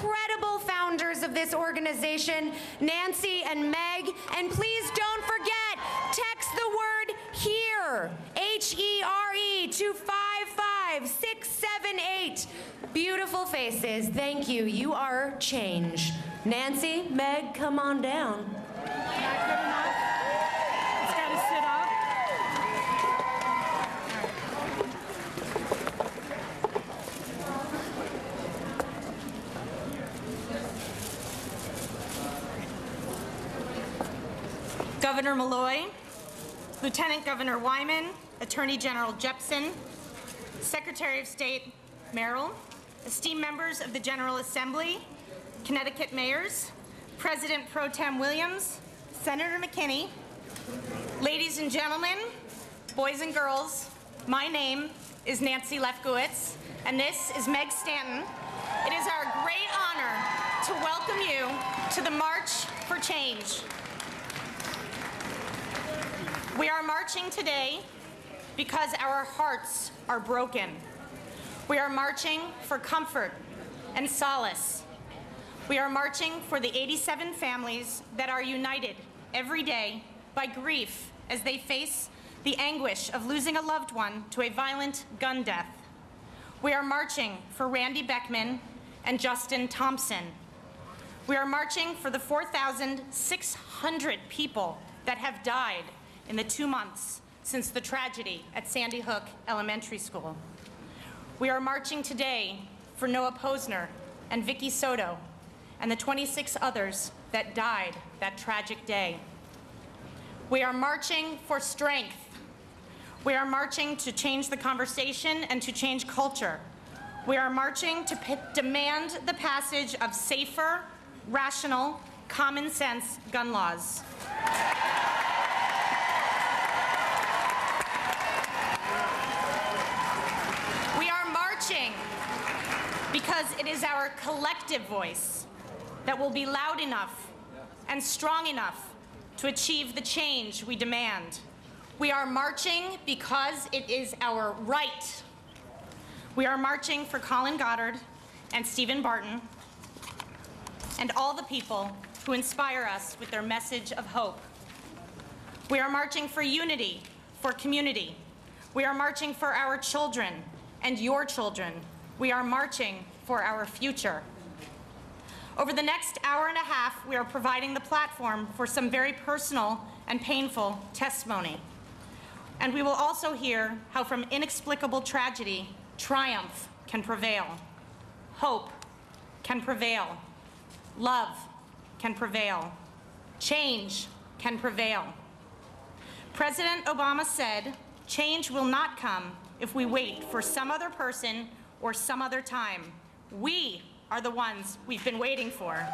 incredible founders of this organization, Nancy and Meg. And please don't forget, text the word HERE, H-E-R-E, to 55678. Beautiful faces, thank you. You are change. Nancy, Meg, come on down. Not good enough. It's got to sit up. Governor Malloy, Lieutenant Governor Wyman, Attorney General Jepsen, Secretary of State Merrill, esteemed members of the General Assembly, Connecticut mayors, President Pro Tem Williams, Senator McKinney, ladies and gentlemen, boys and girls, my name is Nancy Lefkowitz, and this is Meg Stanton. It is our great honor to welcome you to the March for Change. We are marching today because our hearts are broken. We are marching for comfort and solace. We are marching for the 87 families that are united every day by grief as they face the anguish of losing a loved one to a violent gun death. We are marching for Randy Beckman and Justin Thompson. We are marching for the 4,600 people that have died in the 2 months since the tragedy at Sandy Hook Elementary School. We are marching today for Noah Pozner and Vicky Soto and the 26 others that died that tragic day. We are marching for strength. We are marching to change the conversation and to change culture. We are marching to demand the passage of safer, rational, common sense gun laws. We are marching because it is our collective voice that will be loud enough and strong enough to achieve the change we demand. We are marching because it is our right. We are marching for Colin Goddard and Stephen Barton and all the people who inspire us with their message of hope. We are marching for unity, for community. We are marching for our children and your children. We are marching for our future. Over the next hour and a half, we are providing the platform for some very personal and painful testimony. And we will also hear how from inexplicable tragedy, triumph can prevail. Hope can prevail. Love can prevail. Change can prevail. President Obama said, change will not come if we wait for some other person or some other time. We are the ones we've been waiting for.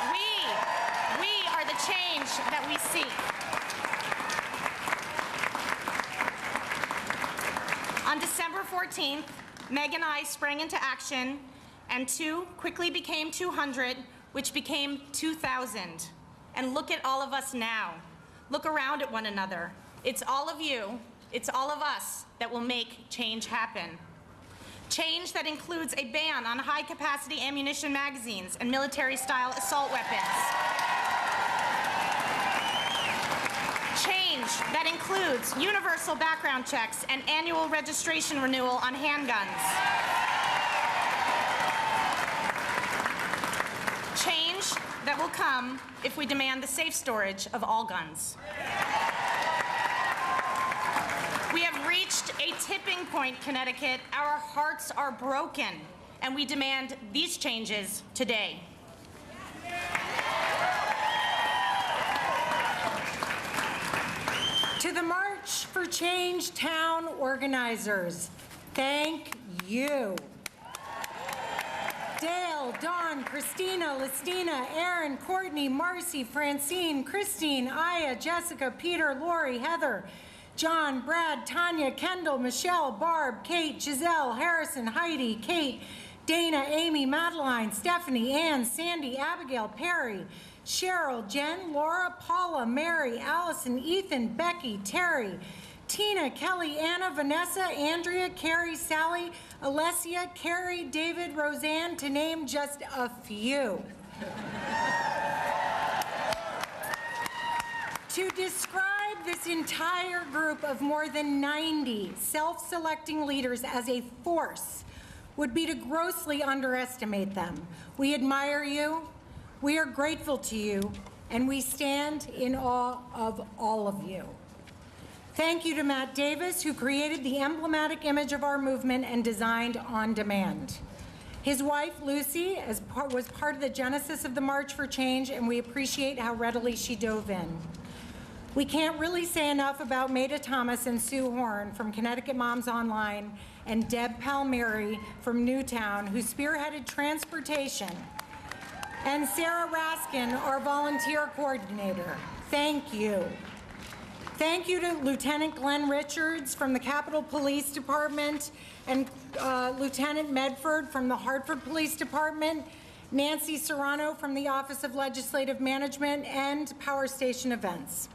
We are the change that we seek. On December 14th, Meg and I sprang into action, and 2 quickly became 200, which became 2,000. And look at all of us now. Look around at one another. It's all of you, it's all of us that will make change happen. Change that includes a ban on high-capacity ammunition magazines and military-style assault weapons. Change that includes universal background checks and annual registration renewal on handguns. Change that will come if we demand the safe storage of all guns. We have reached a tipping point, Connecticut. Our hearts are broken, and we demand these changes today. To the March for Change town organizers, thank you. Dale, Dawn, Christina, Listina, Aaron, Courtney, Marcy, Francine, Christine, Aya, Jessica, Peter, Lori, Heather, John, Brad, Tanya, Kendall, Michelle, Barb, Kate, Giselle, Harrison, Heidi, Kate, Dana, Amy, Madeline, Stephanie, Ann, Sandy, Abigail, Perry, Cheryl, Jen, Laura, Paula, Mary, Allison, Ethan, Becky, Terry, Tina, Kelly, Anna, Vanessa, Andrea, Carrie, Sally, Alessia, Carrie, David, Roseanne, to name just a few. To describe this entire group of more than 90 self-selecting leaders as a force would be to grossly underestimate them. We admire you, we are grateful to you, and we stand in awe of all of you. Thank you to Matt Davis, who created the emblematic image of our movement and designed On Demand. His wife, Lucy, was part of the genesis of the March for Change, and we appreciate how readily she dove in. We can't really say enough about Maida Thomas and Sue Horn from Connecticut Moms Online and Deb Palmieri from Newtown, who spearheaded transportation, and Sarah Raskin, our volunteer coordinator. Thank you. Thank you to Lieutenant Glenn Richards from the Capitol Police Department and Lieutenant Medford from the Hartford Police Department, Nancy Serrano from the Office of Legislative Management, and Power Station Events.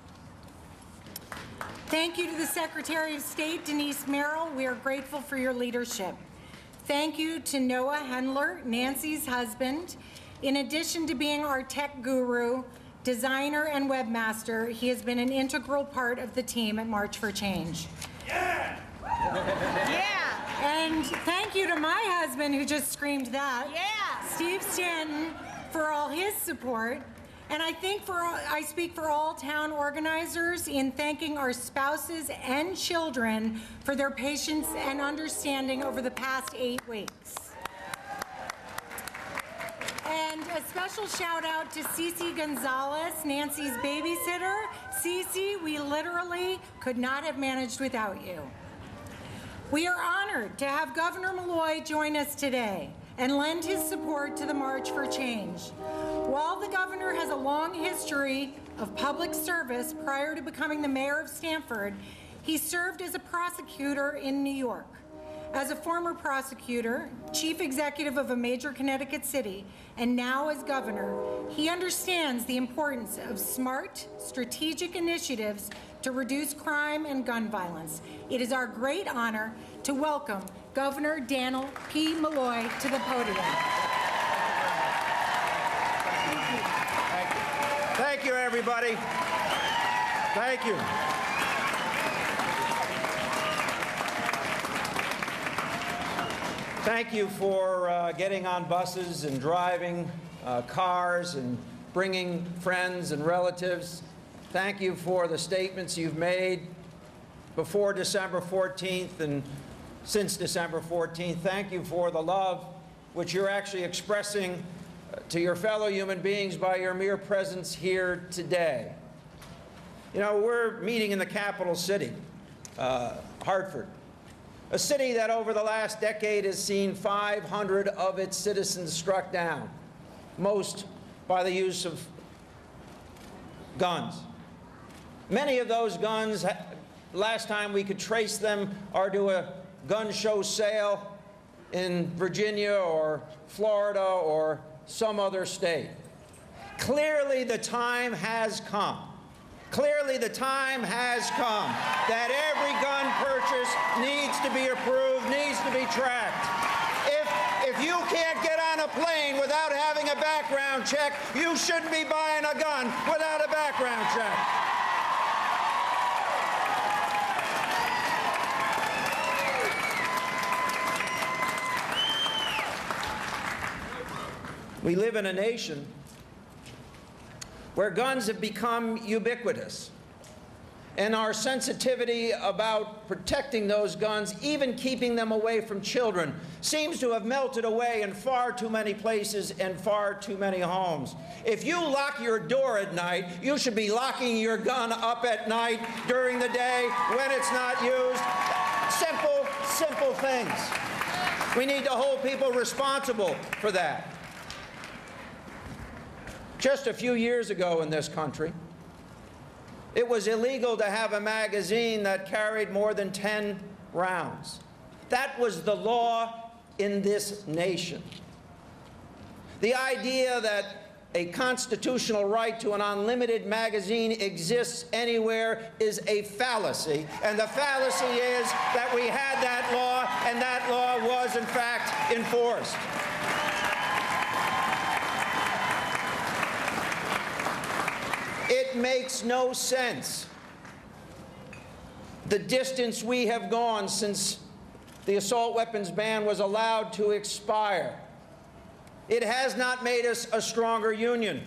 Thank you to the Secretary of State, Denise Merrill. We are grateful for your leadership. Thank you to Noah Hendler, Nancy's husband. In addition to being our tech guru, designer, and webmaster, he has been an integral part of the team at March for Change. Yeah! Yeah! And thank you to my husband, who just screamed that. Yeah! Steve Stanton, for all his support. And I speak for all town organizers in thanking our spouses and children for their patience and understanding over the past 8 weeks. And a special shout out to Cece Gonzalez, Nancy's babysitter. Cece, we literally could not have managed without you. We are honored to have Governor Malloy join us today and lend his support to the March for Change. While the governor has a long history of public service prior to becoming the mayor of Stamford, he served as a prosecutor in New York. As a former prosecutor, chief executive of a major Connecticut city, and now as governor, he understands the importance of smart, strategic initiatives to reduce crime and gun violence. It is our great honor to welcome Governor Daniel P. Malloy to the podium. Thank you, everybody. Thank you. Thank you for getting on buses and driving cars and bringing friends and relatives. Thank you for the statements you've made before December 14th and since December 14th. Thank you for the love which you're actually expressing to your fellow human beings by your mere presence here today. You know, we're meeting in the capital city, Hartford, a city that over the last decade has seen 500 of its citizens struck down, most by the use of guns. Many of those guns, last time we could trace them, are to a gun show sale in Virginia or Florida or some other state. Clearly the time has come. Clearly the time has come that every gun purchase needs to be approved, needs to be tracked. If you can't get on a plane without having a background check, you shouldn't be buying a gun without a background check. We live in a nation where guns have become ubiquitous, and our sensitivity about protecting those guns, even keeping them away from children, seems to have melted away in far too many places and far too many homes. If you lock your door at night, you should be locking your gun up at night during the day when it's not used. Simple, simple things. We need to hold people responsible for that. Just a few years ago in this country, it was illegal to have a magazine that carried more than 10 rounds. That was the law in this nation. The idea that a constitutional right to an unlimited magazine exists anywhere is a fallacy. And the fallacy is that we had that law, and that law was, in fact, enforced. It makes no sense, the distance we have gone since the assault weapons ban was allowed to expire. It has not made us a stronger union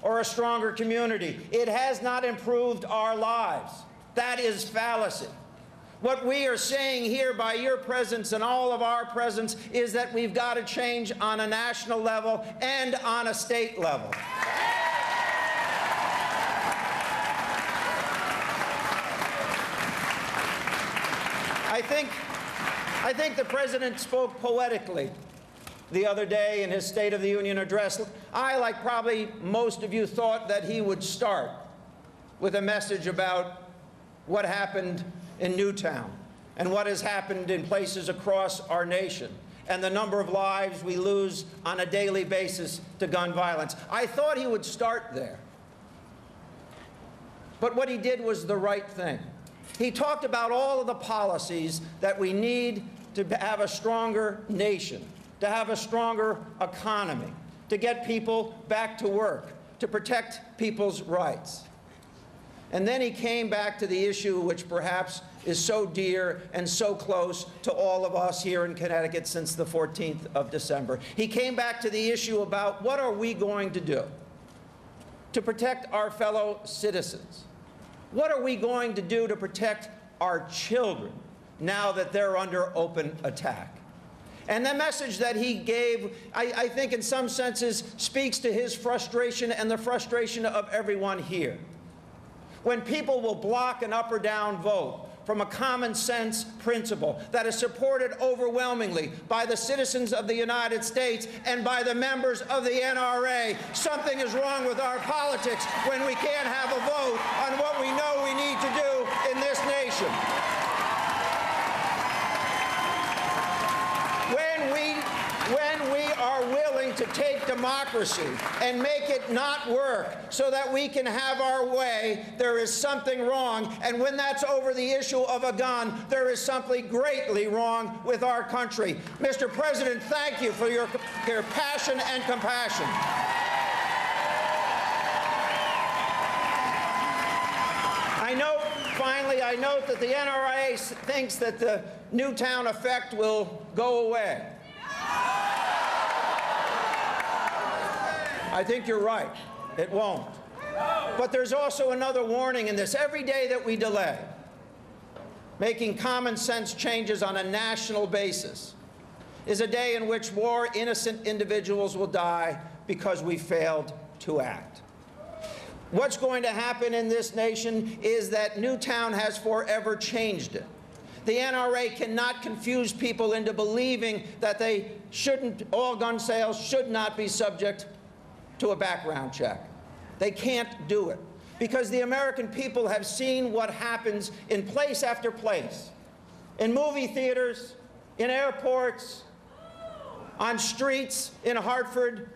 or a stronger community. It has not improved our lives. That is fallacy. What we are saying here by your presence and all of our presence is that we've got to change on a national level and on a state level. I think the President spoke poetically the other day in his State of the Union address. I, like probably most of you, thought that he would start with a message about what happened in Newtown and what has happened in places across our nation and the number of lives we lose on a daily basis to gun violence. I thought he would start there. But what he did was the right thing. He talked about all of the policies that we need to have a stronger nation, to have a stronger economy, to get people back to work, to protect people's rights. And then he came back to the issue which perhaps is so dear and so close to all of us here in Connecticut since the 14th of December. He came back to the issue about what are we going to do to protect our fellow citizens? What are we going to do to protect our children now that they're under open attack? And the message that he gave, I think in some senses, speaks to his frustration and the frustration of everyone here. When people will block an up or down vote from a common sense principle that is supported overwhelmingly by the citizens of the United States and by the members of the NRA, something is wrong with our politics when we can't have a vote on what we know we need to do in this nation. When we are willing to take democracy and make it not work so that we can have our way, there is something wrong. And when that's over the issue of a gun, there is something greatly wrong with our country. Mr. President, thank you for your passion and compassion. Finally, I note that the NRA thinks that the Newtown effect will go away. I think you're right. It won't. But there's also another warning in this. Every day that we delay making common sense changes on a national basis is a day in which more innocent individuals will die because we failed to act. What's going to happen in this nation is that Newtown has forever changed it. The NRA cannot confuse people into believing that all gun sales should not be subject to a background check. They can't do it because the American people have seen what happens in place after place, in movie theaters, in airports, on streets in Hartford,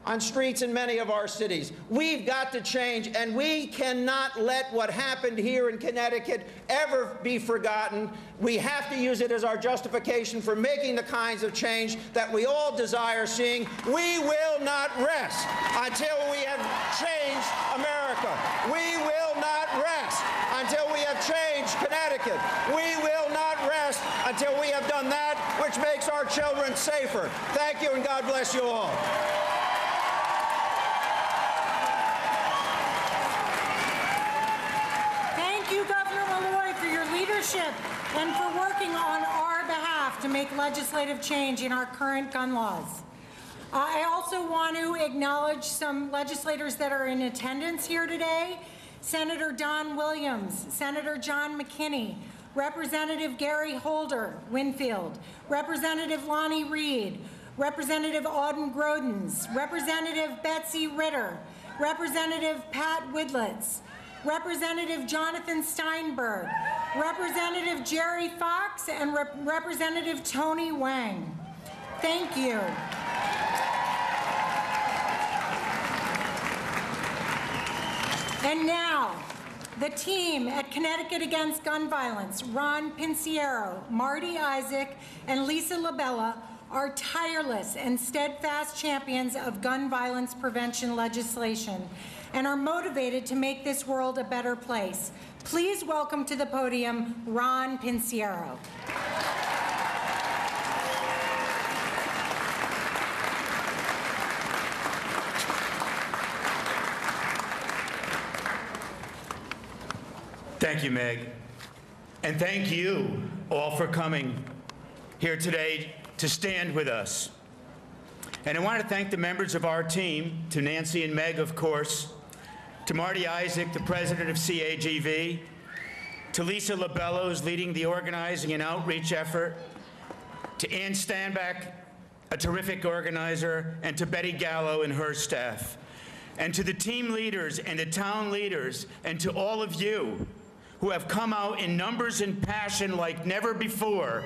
on streets in many of our cities. We've got to change, and we cannot let what happened here in Connecticut ever be forgotten. We have to use it as our justification for making the kinds of change that we all desire seeing. We will not rest until we have changed America. We will not rest until we have changed Connecticut. We will not rest until we have done that which makes our children safer. Thank you, and God bless you all. And for working on our behalf to make legislative change in our current gun laws. I also want to acknowledge some legislators that are in attendance here today. Senator Don Williams, Senator John McKinney, Representative Gary Holder, Winfield, Representative Lonnie Reed, Representative Auden Grodens, Representative Betsy Ritter, Representative Pat Widlitz, Representative Jonathan Steinberg, Representative Jerry Fox, and Representative Tony Wang. Thank you. And now, the team at Connecticut Against Gun Violence, Ron Pinciero, Marty Isaac, and Lisa Labella, are tireless and steadfast champions of gun violence prevention legislation and are motivated to make this world a better place. Please welcome to the podium Ron Pinciero. Thank you, Meg. And thank you all for coming here today to stand with us. And I want to thank the members of our team, to Nancy and Meg, of course, to Marty Isaac, the president of CAGV, to Lisa Labella, who's leading the organizing and outreach effort, to Ann Stanback, a terrific organizer, and to Betty Gallo and her staff, and to the team leaders and the town leaders, and to all of you who have come out in numbers and passion like never before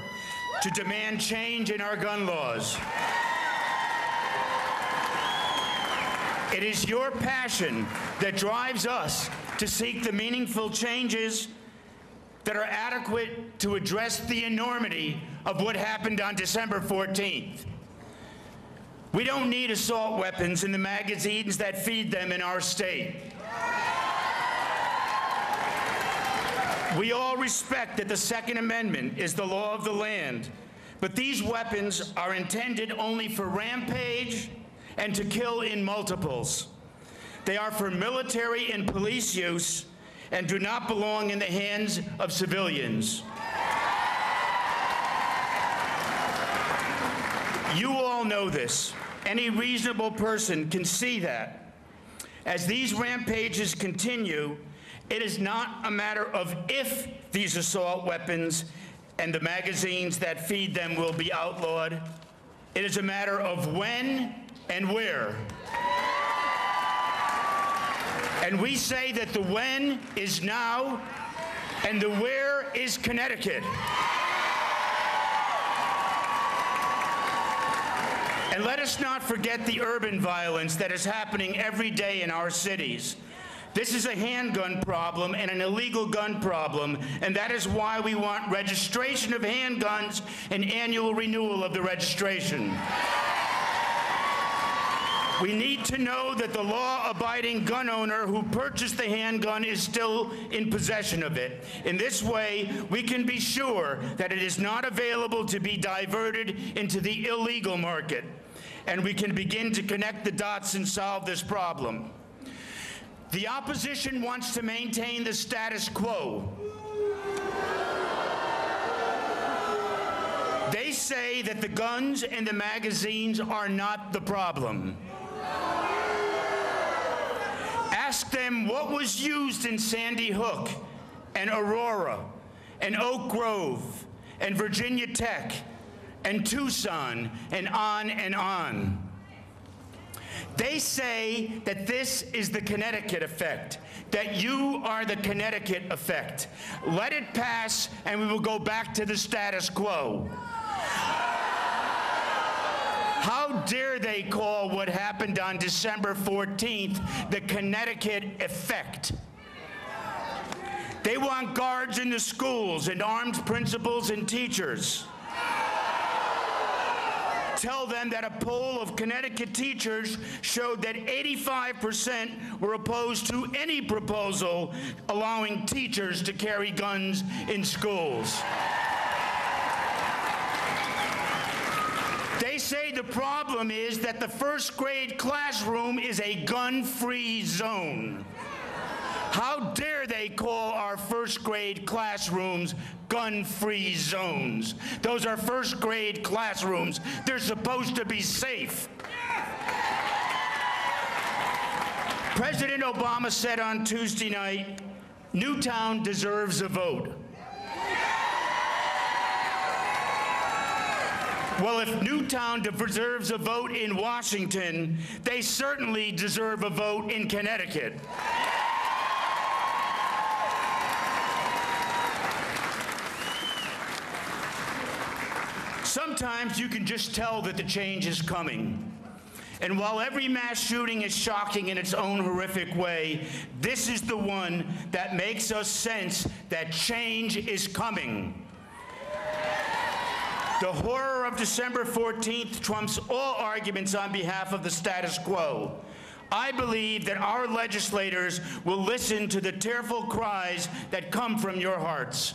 to demand change in our gun laws. It is your passion that drives us to seek the meaningful changes that are adequate to address the enormity of what happened on December 14th. We don't need assault weapons in the magazines that feed them in our state. We all respect that the Second Amendment is the law of the land, but these weapons are intended only for rampage and to kill in multiples. They are for military and police use and do not belong in the hands of civilians. You all know this. Any reasonable person can see that. As these rampages continue, it is not a matter of if these assault weapons and the magazines that feed them will be outlawed. It is a matter of when and where. And we say that the when is now and the where is Connecticut. And let us not forget the urban violence that is happening every day in our cities. This is a handgun problem and an illegal gun problem, and that is why we want registration of handguns and annual renewal of the registration. We need to know that the law-abiding gun owner who purchased the handgun is still in possession of it. In this way, we can be sure that it is not available to be diverted into the illegal market, and we can begin to connect the dots and solve this problem. The opposition wants to maintain the status quo. They say that the guns and the magazines are not the problem. Ask them what was used in Sandy Hook and Aurora and Oak Grove and Virginia Tech and Tucson and on and on. They say that this is the Connecticut effect, that you are the Connecticut effect. Let it pass and we will go back to the status quo. How dare they call what happened on December 14th the Connecticut effect? They want guards in the schools and armed principals and teachers. Tell them that a poll of Connecticut teachers showed that 85% were opposed to any proposal allowing teachers to carry guns in schools. They say the problem is that the first grade classroom is a gun-free zone. How dare they call our first grade classrooms gun-free zones? Those are first grade classrooms. They're supposed to be safe. President Obama said on Tuesday night, Newtown deserves a vote. Well, if Newtown deserves a vote in Washington, they certainly deserve a vote in Connecticut. Sometimes you can just tell that the change is coming. And while every mass shooting is shocking in its own horrific way, this is the one that makes us sense that change is coming. The horror of December 14th trumps all arguments on behalf of the status quo. I believe that our legislators will listen to the tearful cries that come from your hearts.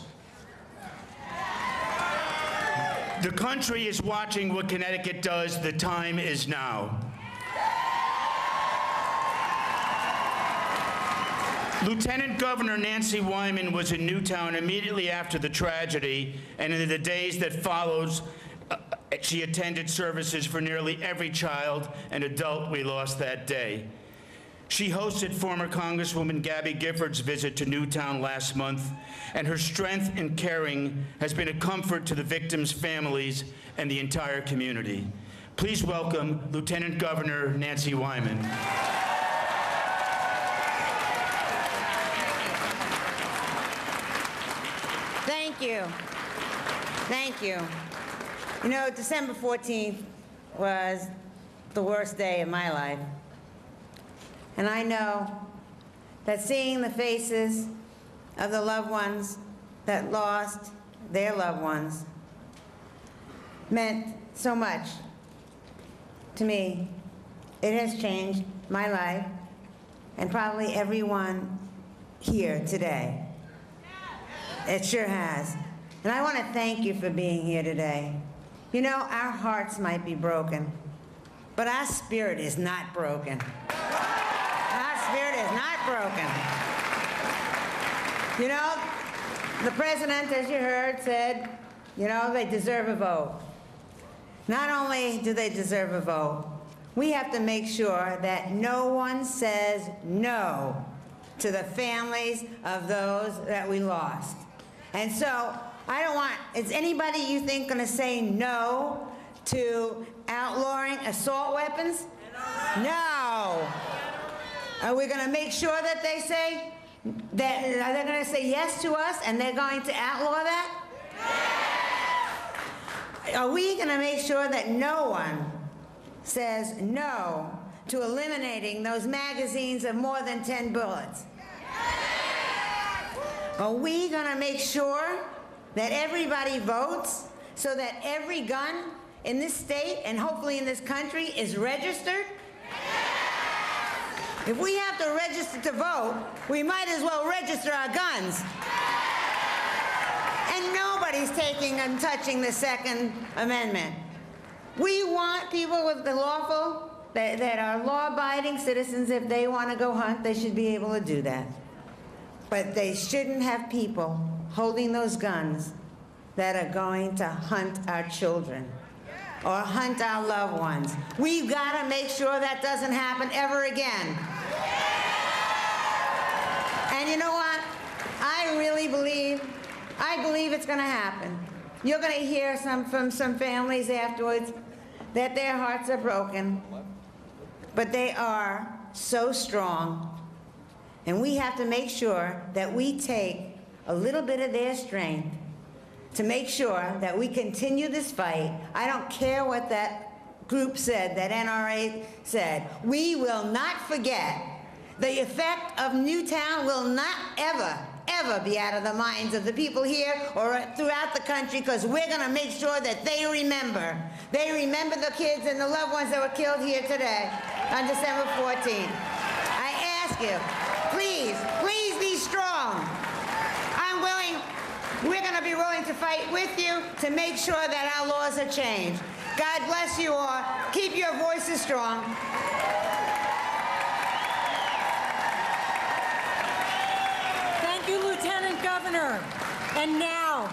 The country is watching what Connecticut does. The time is now. Lieutenant Governor Nancy Wyman was in Newtown immediately after the tragedy, and in the days that followed, she attended services for nearly every child and adult we lost that day. She hosted former Congresswoman Gabby Gifford's visit to Newtown last month, and her strength and caring has been a comfort to the victims' families and the entire community. Please welcome Lieutenant Governor Nancy Wyman. Thank you. Thank you. You know, December 14th was the worst day of my life. And I know that seeing the faces of the loved ones that lost their loved ones meant so much to me. It has changed my life and probably everyone here today. It sure has. And I want to thank you for being here today. You know, our hearts might be broken, but our spirit is not broken. Our spirit is not broken. You know, the president, as you heard, said, you know, they deserve a vote. Not only do they deserve a vote, we have to make sure that no one says no to the families of those that we lost. And so, I don't want, is anybody you think gonna say no to outlawing assault weapons? No. Are we gonna make sure that they say, that, are they gonna say yes to us and they're going to outlaw that? Are we gonna make sure that no one says no to eliminating those magazines of more than 10 bullets? Are we gonna make sure that everybody votes so that every gun in this state and hopefully in this country is registered? If we have to register to vote, we might as well register our guns. And nobody's taking and touching the Second Amendment. We want people with the lawful, that are law-abiding citizens. If they want to go hunt, they should be able to do that. But they shouldn't have people holding those guns that are going to hunt our children or hunt our loved ones. We've got to make sure that doesn't happen ever again. And you know what? I really believe it's going to happen. You're going to hear from some families afterwards that their hearts are broken, but they are so strong. And we have to make sure that we take a little bit of their strength to make sure that we continue this fight. I don't care what that group said, that NRA said. We will not forget. The effect of Newtown will not ever be out of the minds of the people here or throughout the country, because we're going to make sure that they remember. They remember the kids and the loved ones that were killed here today on December 14th. I ask you, please be strong. We're going to be willing to fight with you to make sure that our laws are changed. God bless you all. Keep your voices strong. Thank you, Lieutenant Governor. And now,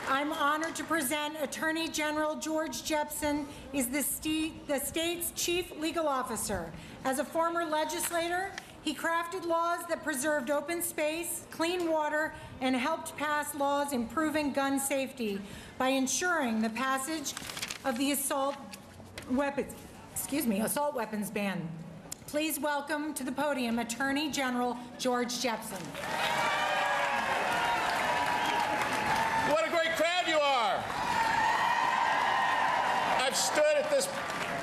I'm honored to present Attorney General George Jepsen, is the state's chief legal officer. As a former legislator, he crafted laws that preserved open space, clean water, and helped pass laws improving gun safety by ensuring the passage of the assault weapons ban. Please welcome to the podium Attorney General George Jepsen. What a great crowd you are. I've stood at this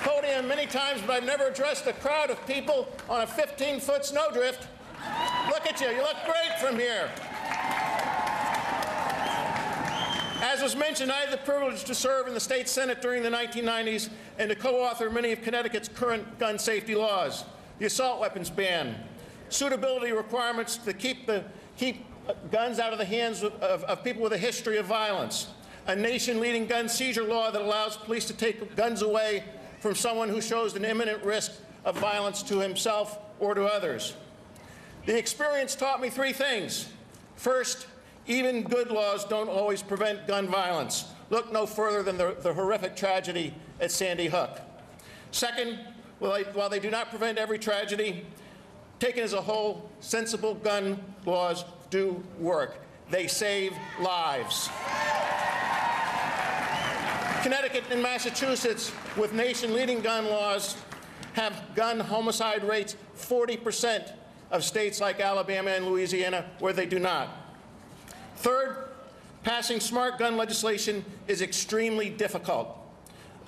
podium many times, but I've never addressed a crowd of people on a 15-foot snowdrift. Look at you. You look great from here. As was mentioned, I had the privilege to serve in the state Senate during the 1990s and to co-author many of Connecticut's current gun safety laws: the assault weapons ban, suitability requirements to keep guns out of the hands of people with a history of violence, a nation-leading gun seizure law that allows police to take guns away from someone who shows an imminent risk of violence to himself or to others. The experience taught me three things. First, even good laws don't always prevent gun violence. Look no further than the horrific tragedy at Sandy Hook. Second, while they do not prevent every tragedy, taken as a whole, sensible gun laws do work. They save lives. Connecticut and Massachusetts, with nation-leading gun laws, have gun homicide rates 40% of states like Alabama and Louisiana, where they do not. Third, passing smart gun legislation is extremely difficult.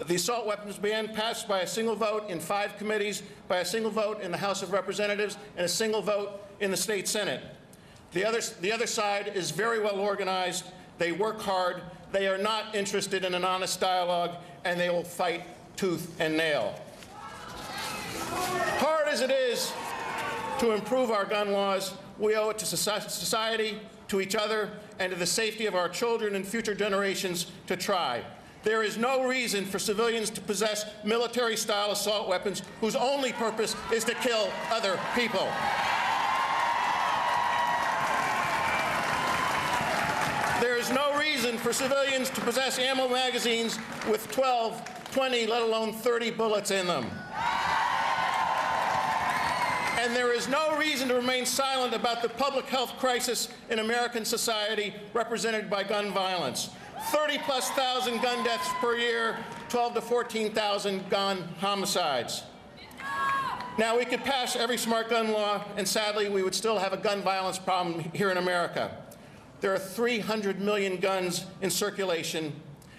The assault weapons ban passed by a single vote in 5 committees, by a single vote in the House of Representatives, and a single vote in the state Senate. The other side is very well organized. They work hard. They are not interested in an honest dialogue, and they will fight tooth and nail. Hard as it is to improve our gun laws, we owe it to society, to each other, and to the safety of our children and future generations to try. There is no reason for civilians to possess military-style assault weapons whose only purpose is to kill other people. There is no reason for civilians to possess ammo magazines with 12, 20, let alone 30 bullets in them. And there is no reason to remain silent about the public health crisis in American society represented by gun violence. 30,000+ gun deaths per year, 12,000 to 14,000 gun homicides. Now, we could pass every smart gun law, and sadly, we would still have a gun violence problem here in America. There are 300 million guns in circulation.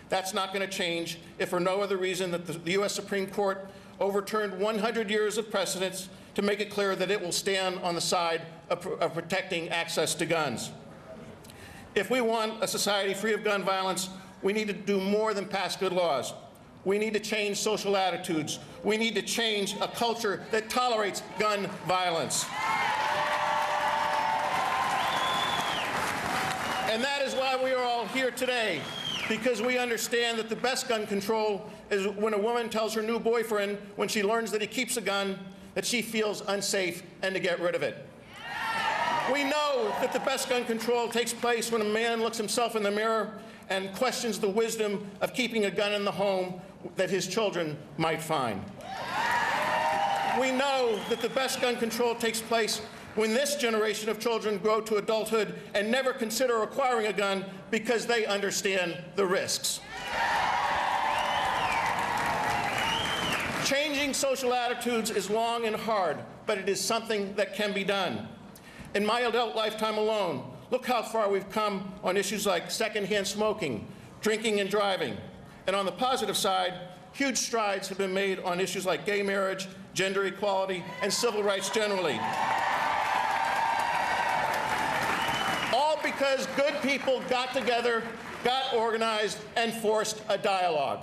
That's not going to change if for no other reason that the U.S. Supreme Court overturned 100 years of precedents to make it clear that it will stand on the side of protecting access to guns. If we want a society free of gun violence, we need to do more than pass good laws. We need to change social attitudes. We need to change a culture that tolerates gun violence. And that is why we are all here today, because we understand that the best gun control is when a woman tells her new boyfriend, when she learns that he keeps a gun, that she feels unsafe and to get rid of it. We know that the best gun control takes place when a man looks himself in the mirror and questions the wisdom of keeping a gun in the home that his children might find. We know that the best gun control takes place when this generation of children grow to adulthood and never consider acquiring a gun because they understand the risks. Changing social attitudes is long and hard, but it is something that can be done. In my adult lifetime alone, look how far we've come on issues like secondhand smoking, drinking and driving. And on the positive side, huge strides have been made on issues like gay marriage, gender equality, and civil rights generally. All because good people got together, got organized, and forced a dialogue.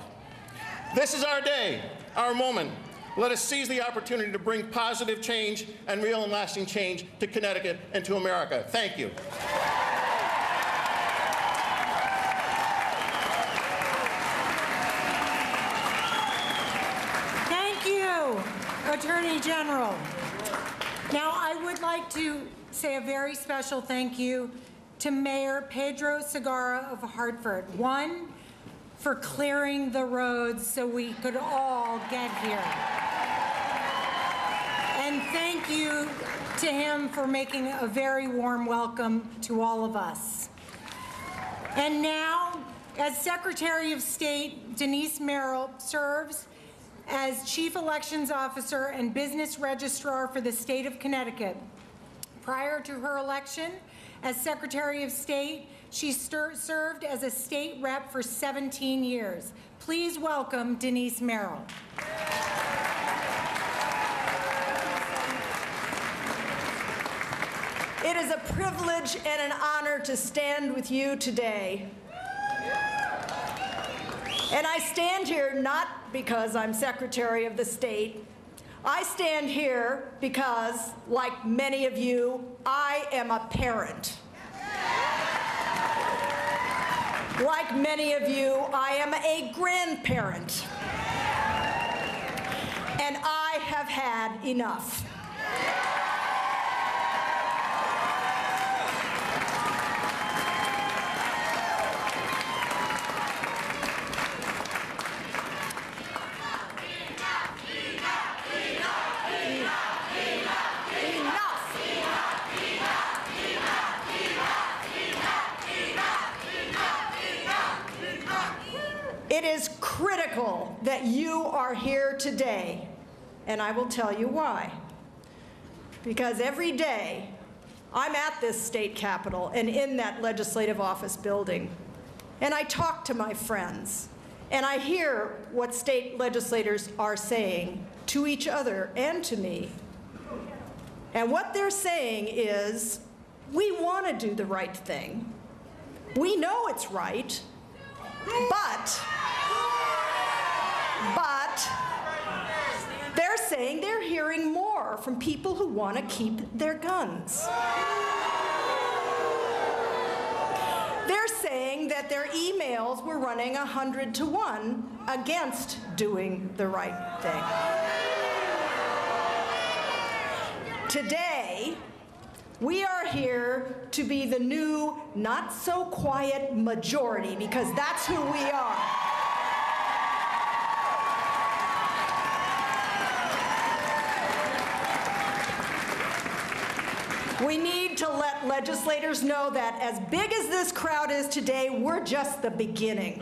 This is our day, our moment. Let us seize the opportunity to bring positive change and real and lasting change to Connecticut and to America. Thank you. Thank you, Attorney General. Now, I would like to say a very special thank you to Mayor Pedro Segarra of Hartford. One, for clearing the roads so we could all get here. And thank you to him for making a very warm welcome to all of us. And now, as Secretary of State, Denise Merrill serves as Chief Elections Officer and Business Registrar for the state of Connecticut. Prior to her election as Secretary of State, she served as a state rep for 17 years. Please welcome Denise Merrill. It is a privilege and an honor to stand with you today. And I stand here not because I'm Secretary of the State. I stand here because, like many of you, I am a parent. Like many of you, I am a grandparent. And I have had enough. It is critical that you are here today, and I will tell you why. Because every day I'm at this state capitol and in that legislative office building, and I talk to my friends, and I hear what state legislators are saying to each other and to me. And what they're saying is, we want to do the right thing. We know it's right, but they're saying they're hearing more from people who want to keep their guns. They're saying that their emails were running 100 to 1 against doing the right thing. Today, we are here to be the new, not-so-quiet majority, because that's who we are. We need to let legislators know that as big as this crowd is today, we're just the beginning.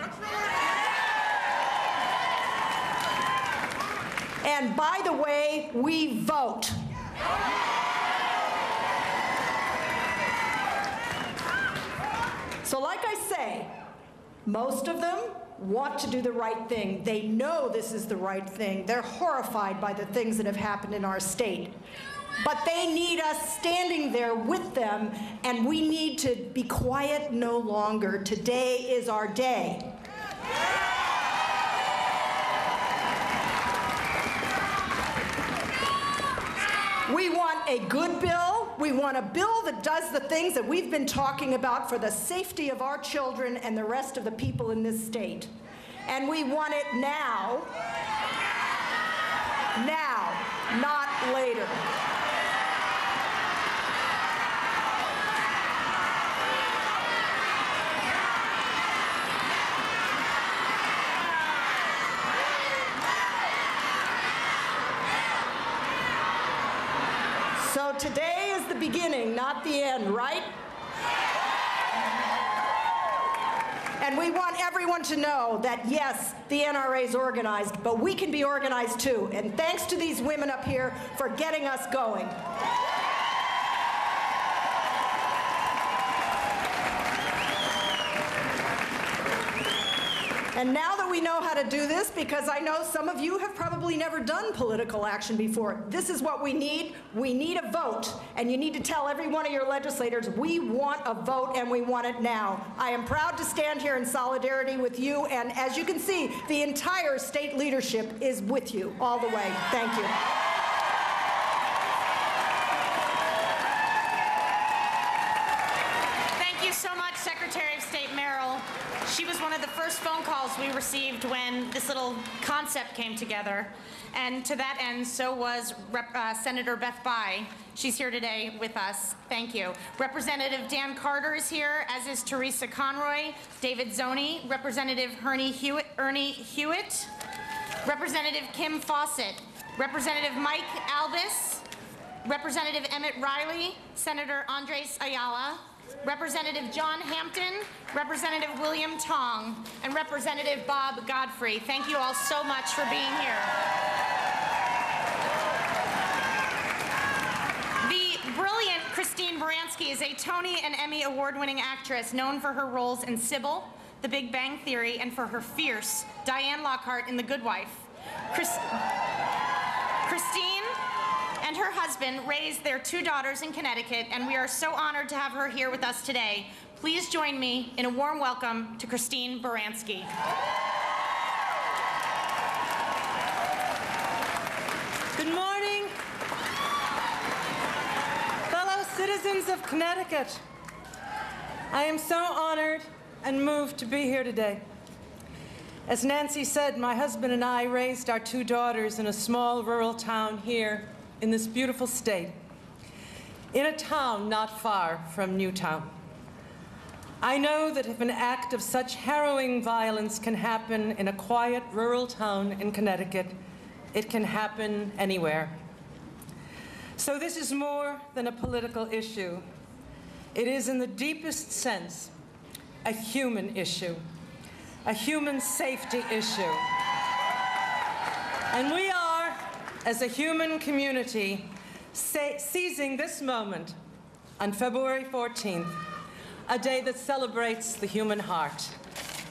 And by the way, we vote. So like I say, most of them want to do the right thing. They know this is the right thing. They're horrified by the things that have happened in our state. But they need us standing there with them, and we need to be quiet no longer. Today is our day. We want a good bill. We want a bill that does the things that we've been talking about for the safety of our children and the rest of the people in this state. And we want it now. Now, not later. So today is the beginning, not the end, right? And we want everyone to know that, yes, the NRA is organized, but we can be organized too. And thanks to these women up here for getting us going. And now that we know how to do this, because I know some of you have probably never done political action before, this is what we need. We need a vote. And you need to tell every one of your legislators, we want a vote and we want it now. I am proud to stand here in solidarity with you. And as you can see, the entire state leadership is with you all the way. Thank you. Thank you so much, Secretary of State Merrill. She was one of the first phone calls we received when this little concept came together. And to that end, so was Senator Beth Bayh. She's here today with us. Thank you. Representative Dan Carter is here, as is Teresa Conroy, David Zoney, Representative Ernie Hewitt, Representative Kim Fawcett, Representative Mike Albus, Representative Emmett Riley, Senator Andres Ayala, Representative John Hampton, Representative William Tong, and Representative Bob Godfrey. Thank you all so much for being here. The brilliant Christine Baranski is a Tony and Emmy award-winning actress known for her roles in Sybil, The Big Bang Theory, and for her fierce Diane Lockhart in The Good Wife. Christine and her husband raised their 2 daughters in Connecticut, and we are so honored to have her here with us today. Please join me in a warm welcome to Christine Baranski. Good morning, fellow citizens of Connecticut. I am so honored and moved to be here today. As Nancy said, my husband and I raised our 2 daughters in a small rural town here in this beautiful state, in a town not far from Newtown. I know that if an act of such harrowing violence can happen in a quiet rural town in Connecticut, it can happen anywhere. So this is more than a political issue. It is, in the deepest sense, a human issue, a human safety issue. And we are, as a human community, seizing this moment on February 14th, a day that celebrates the human heart.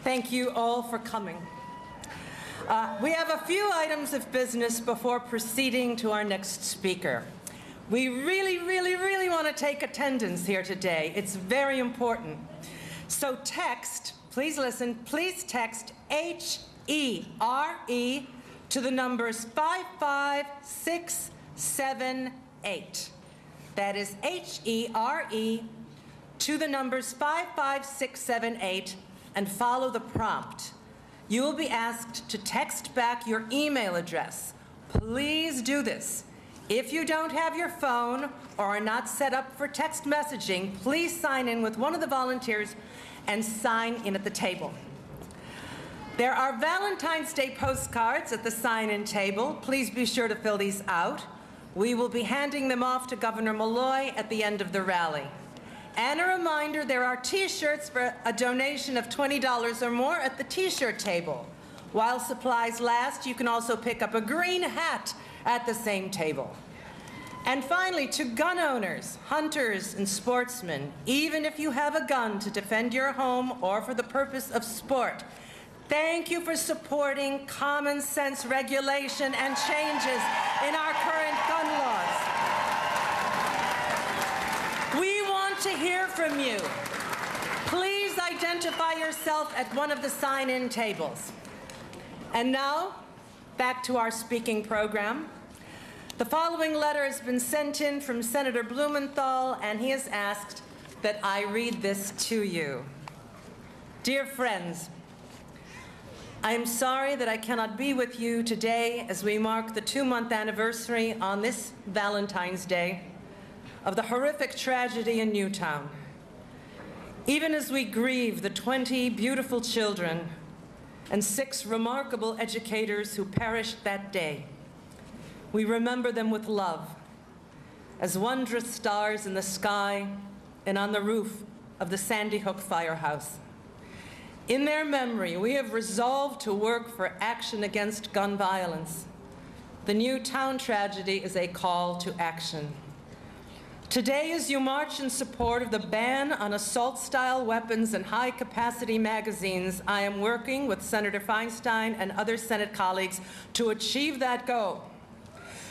Thank you all for coming. We have a few items of business before proceeding to our next speaker. We really want to take attendance here today. It's very important. So text, please listen, please text HERE to the numbers 55678. That is HERE to the numbers 55678 and follow the prompt. You will be asked to text back your email address. Please do this. If you don't have your phone or are not set up for text messaging, please sign in with one of the volunteers and sign in at the table. There are Valentine's Day postcards at the sign-in table. Please be sure to fill these out. We will be handing them off to Governor Malloy at the end of the rally. And a reminder, there are T-shirts for a donation of $20 or more at the T-shirt table. While supplies last, you can also pick up a green hat at the same table. And finally, to gun owners, hunters, and sportsmen, even if you have a gun to defend your home or for the purpose of sport, thank you for supporting common sense regulation and changes in our current gun laws. We want to hear from you. Please identify yourself at one of the sign-in tables. And now, back to our speaking program. The following letter has been sent in from Senator Blumenthal, and he has asked that I read this to you. Dear friends, I am sorry that I cannot be with you today as we mark the 2-month anniversary on this Valentine's Day of the horrific tragedy in Newtown. Even as we grieve the 20 beautiful children and 6 remarkable educators who perished that day, we remember them with love as wondrous stars in the sky and on the roof of the Sandy Hook firehouse. In their memory, we have resolved to work for action against gun violence. The Newtown tragedy is a call to action. Today, as you march in support of the ban on assault-style weapons and high-capacity magazines, I am working with Senator Feinstein and other Senate colleagues to achieve that goal.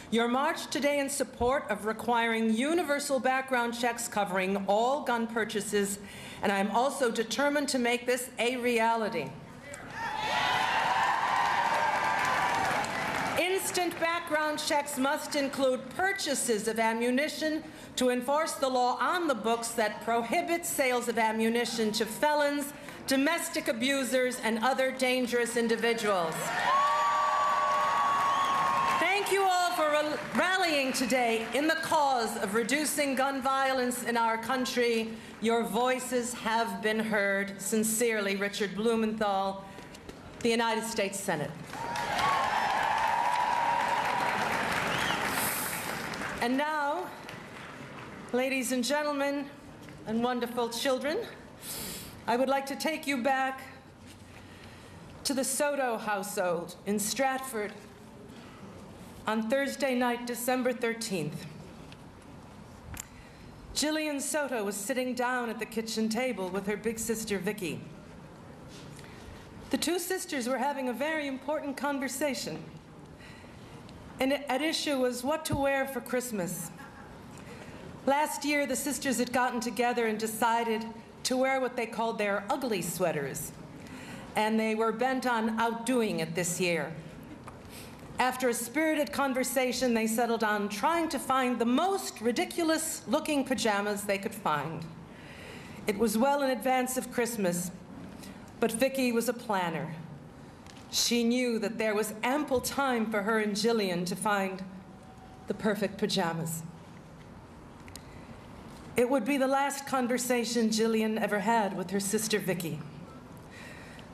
Your march today in support of requiring universal background checks covering all gun purchases, and I'm also determined to make this a reality. Instant background checks must include purchases of ammunition to enforce the law on the books that prohibits sales of ammunition to felons, domestic abusers, and other dangerous individuals. Thank you all for rallying today in the cause of reducing gun violence in our country. Your voices have been heard. Sincerely, Richard Blumenthal, the United States Senate. And now, ladies and gentlemen, and wonderful children, I would like to take you back to the Soto household in Stratford on Thursday night, December 13th. Jillian Soto was sitting down at the kitchen table with her big sister, Vicky. The 2 sisters were having a very important conversation. and at issue was what to wear for Christmas. Last year, the sisters had gotten together and decided to wear what they called their ugly sweaters, and they were bent on outdoing it this year. After a spirited conversation, they settled on trying to find the most ridiculous-looking pajamas they could find. It was well in advance of Christmas, but Vicki was a planner. She knew that there was ample time for her and Jillian to find the perfect pajamas. It would be the last conversation Jillian ever had with her sister Vicki.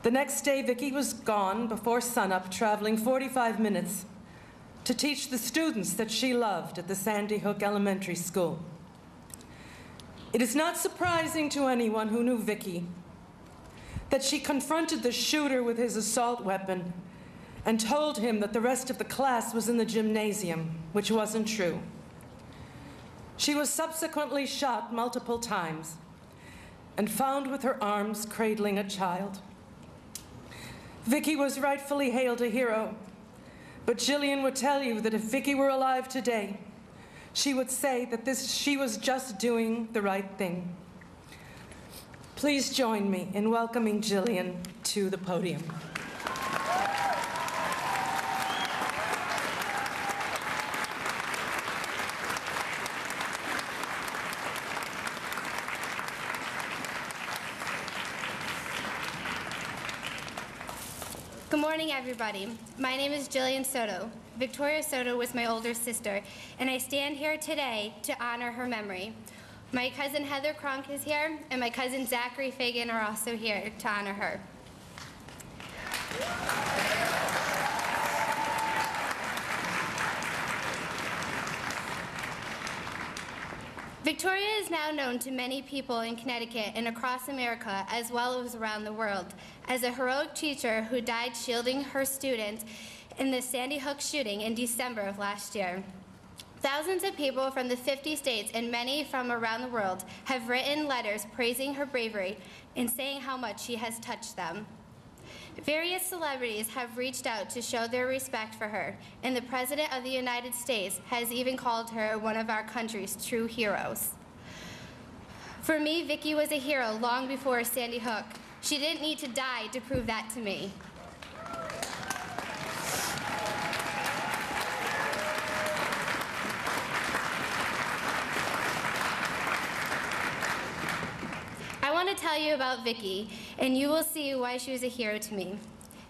The next day, Vicki was gone before sunup, traveling 45 minutes to teach the students that she loved at the Sandy Hook Elementary School. It is not surprising to anyone who knew Vicki that she confronted the shooter with his assault weapon and told him that the rest of the class was in the gymnasium, which wasn't true. She was subsequently shot multiple times and found with her arms cradling a child. Vicki was rightfully hailed a hero, but Jillian would tell you that if Vicki were alive today, she would say that she was just doing the right thing. Please join me in welcoming Jillian to the podium. Good morning, everybody. My name is Jillian Soto. Victoria Soto was my older sister, and I stand here today to honor her memory. My cousin Heather Kronk is here, and my cousin Zachary Fagan are also here to honor her. Victoria is now known to many people in Connecticut and across America, as well as around the world, as a heroic teacher who died shielding her students in the Sandy Hook shooting in December of last year. Thousands of people from the 50 states and many from around the world have written letters praising her bravery and saying how much she has touched them. Various celebrities have reached out to show their respect for her, and the President of the United States has even called her one of our country's true heroes. For me, Vicki was a hero long before Sandy Hook. She didn't need to die to prove that to me. I want to tell you about Vicki, and you will see why she was a hero to me.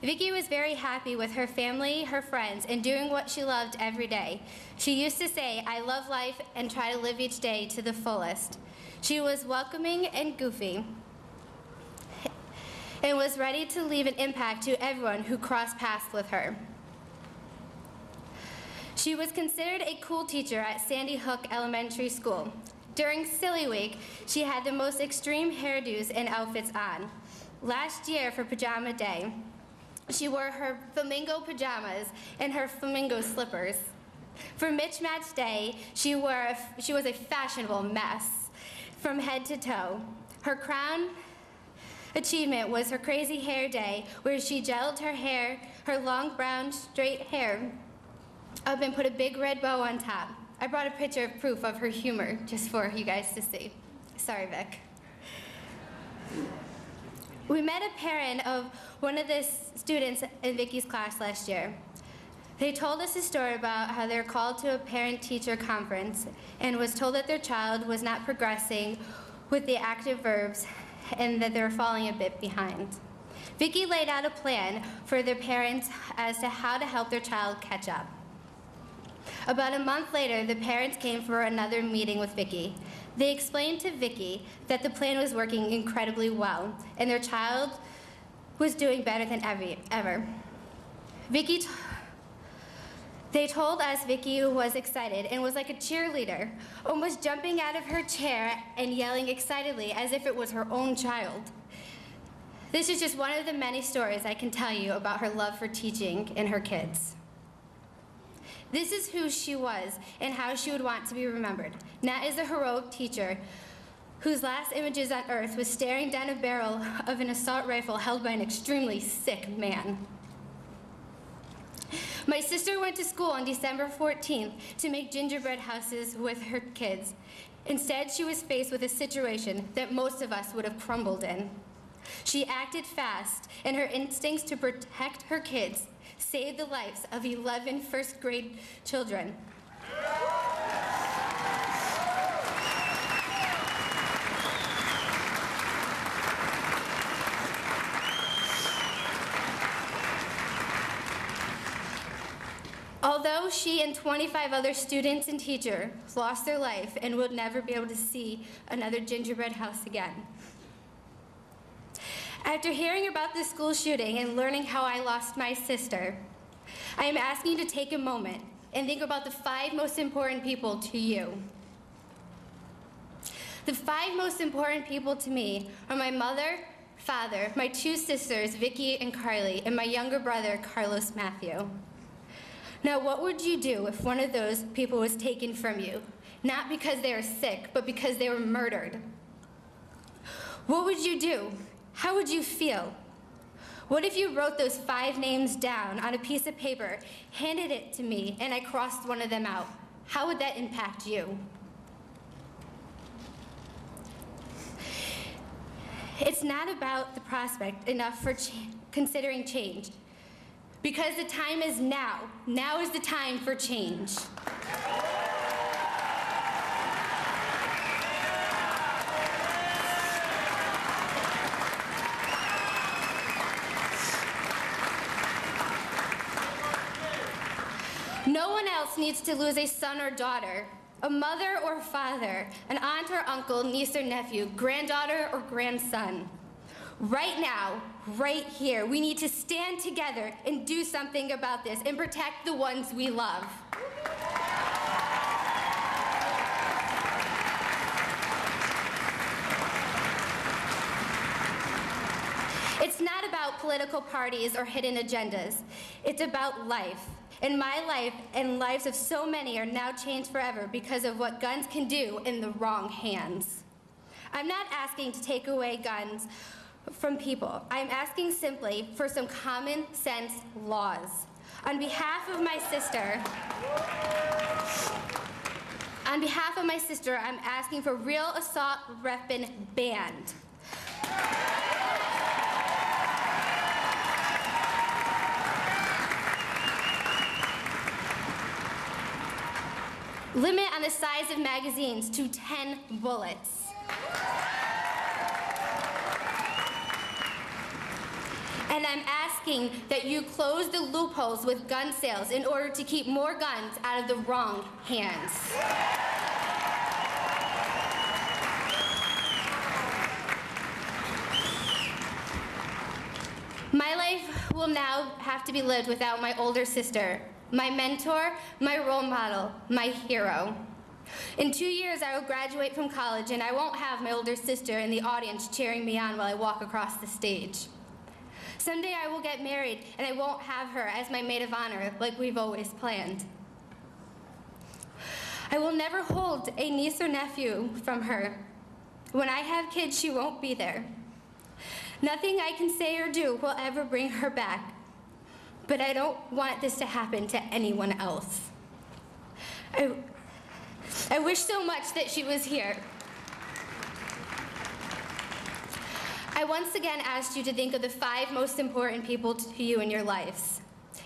Vicki was very happy with her family, her friends, and doing what she loved every day. She used to say, "I love life and try to live each day to the fullest." She was welcoming and goofy, and was ready to leave an impact to everyone who crossed paths with her. She was considered a cool teacher at Sandy Hook Elementary School. During Silly Week, she had the most extreme hairdos and outfits on. Last year for Pajama Day, she wore her flamingo pajamas and her flamingo slippers. For Mismatch Day, she was a fashionable mess from head to toe. Her crown achievement was her crazy hair day, where she gelled her hair, her long brown straight hair, up and put a big red bow on top. I brought a picture of proof of her humor just for you guys to see. Sorry, Vic. We met a parent of one of the students in Vicki's class last year. They told us a story about how they were called to a parent-teacher conference and was told that their child was not progressing with the active verbs and that they were falling a bit behind. Vicki laid out a plan for their parents as to how to help their child catch up. About a month later, the parents came for another meeting with Vicki. They explained to Vicki that the plan was working incredibly well, and their child was doing better than ever. They told us Vicki was excited and was like a cheerleader, almost jumping out of her chair and yelling excitedly as if it was her own child. This is just one of the many stories I can tell you about her love for teaching and her kids. This is who she was and how she would want to be remembered, not as a heroic teacher whose last images on earth was staring down a barrel of an assault rifle held by an extremely sick man. My sister went to school on December 14th to make gingerbread houses with her kids. Instead, she was faced with a situation that most of us would have crumbled in. She acted fast, and her instincts to protect her kids saved the lives of 11 first-grade children. Although she and 25 other students and teachers lost their life and would never be able to see another gingerbread house again. After hearing about the school shooting and learning how I lost my sister, I am asking you to take a moment and think about the 5 most important people to you. The 5 most important people to me are my mother, father, my 2 sisters, Vicky and Carly, and my younger brother, Carlos Matthew. Now, what would you do if one of those people was taken from you? Not because they were sick, but because they were murdered. What would you do? How would you feel? What if you wrote those 5 names down on a piece of paper, handed it to me, and I crossed one of them out? How would that impact you? It's not about the prospect enough for considering change. Because the time is now. Now is the time for change. No one else needs to lose a son or daughter, a mother or father, an aunt or uncle, niece or nephew, granddaughter or grandson. Right now, right here, we need to stand together and do something about this and protect the ones we love. It's not about political parties or hidden agendas. It's about life. And my life and lives of so many are now changed forever because of what guns can do in the wrong hands. I'm not asking to take away guns from people. I'm asking simply for some common sense laws. On behalf of my sister, I'm asking for real assault weapon banned. Limit on the size of magazines to 10 bullets. And I'm asking that you close the loopholes with gun sales in order to keep more guns out of the wrong hands. My life will now have to be lived without my older sister, my mentor, my role model, my hero. In 2 years, I will graduate from college, and I won't have my older sister in the audience cheering me on while I walk across the stage. Someday I will get married, and I won't have her as my maid of honor like we've always planned. I will never hold a niece or nephew from her. When I have kids, she won't be there. Nothing I can say or do will ever bring her back. But I don't want this to happen to anyone else. I wish so much that she was here. I once again asked you to think of the 5 most important people to you in your lives,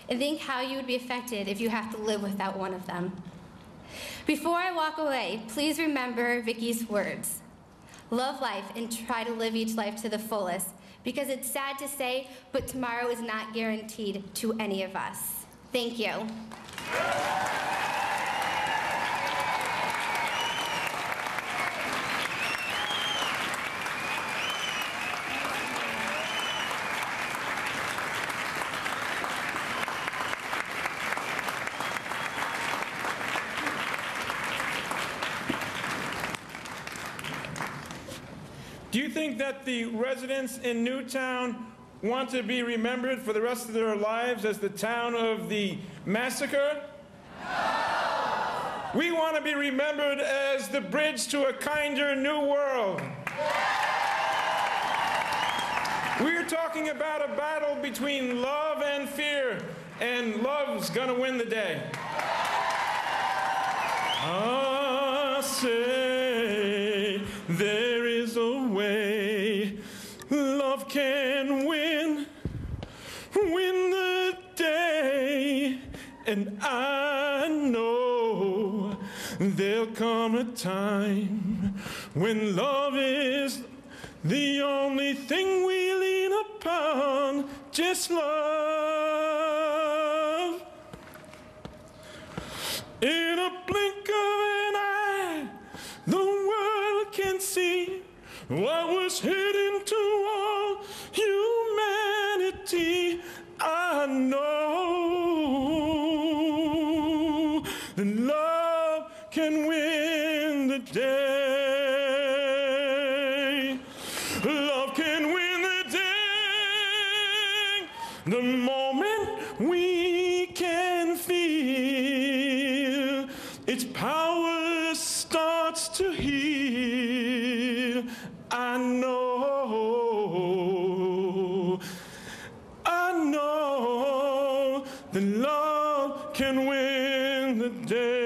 and think how you would be affected if you have to live without one of them. Before I walk away, please remember Vicky's words. Love life and try to live each life to the fullest, because it's sad to say, but tomorrow is not guaranteed to any of us. Thank you. Do you think that the residents in Newtown want to be remembered for the rest of their lives as the town of the massacre? No! We want to be remembered as the bridge to a kinder new world. We're talking about a battle between love and fear, and love's gonna win the day. I say there is a way love can win the day, and I know there'll come a time when love is the only thing we lean upon, just love. In a blink of an eye, the world can see what was hidden to all humanity. I know that love can win the day. Love can win the day. The moment we can feel its power starts to heal. I know that love can win the day.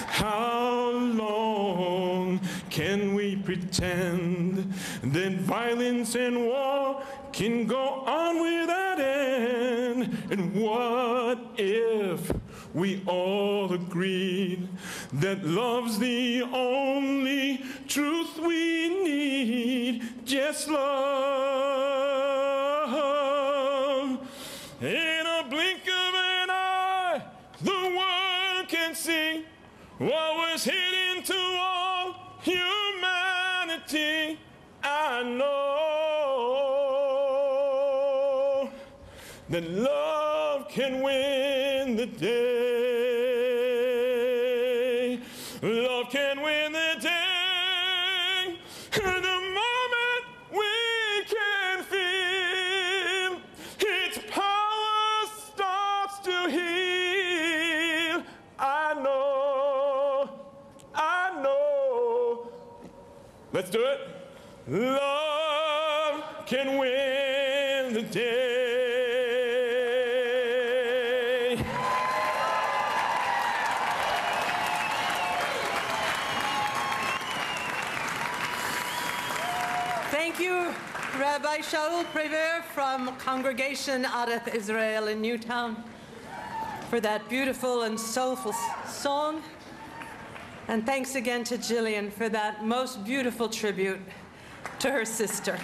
How long can we pretend that violence and war can go on without end? And what if we all agreed that love's the only truth we need? Just love. In a blink of an eye, the world can see what was hidden to all humanity. I know that love can win the day. Love can win the day. The moment we can feel its power starts to heal. I know. Let's do it. Love can win the day. Thank you, Rabbi Shaul Prever from Congregation Adeth Israel in Newtown, for that beautiful and soulful song. And thanks again to Jillian for that most beautiful tribute to her sister.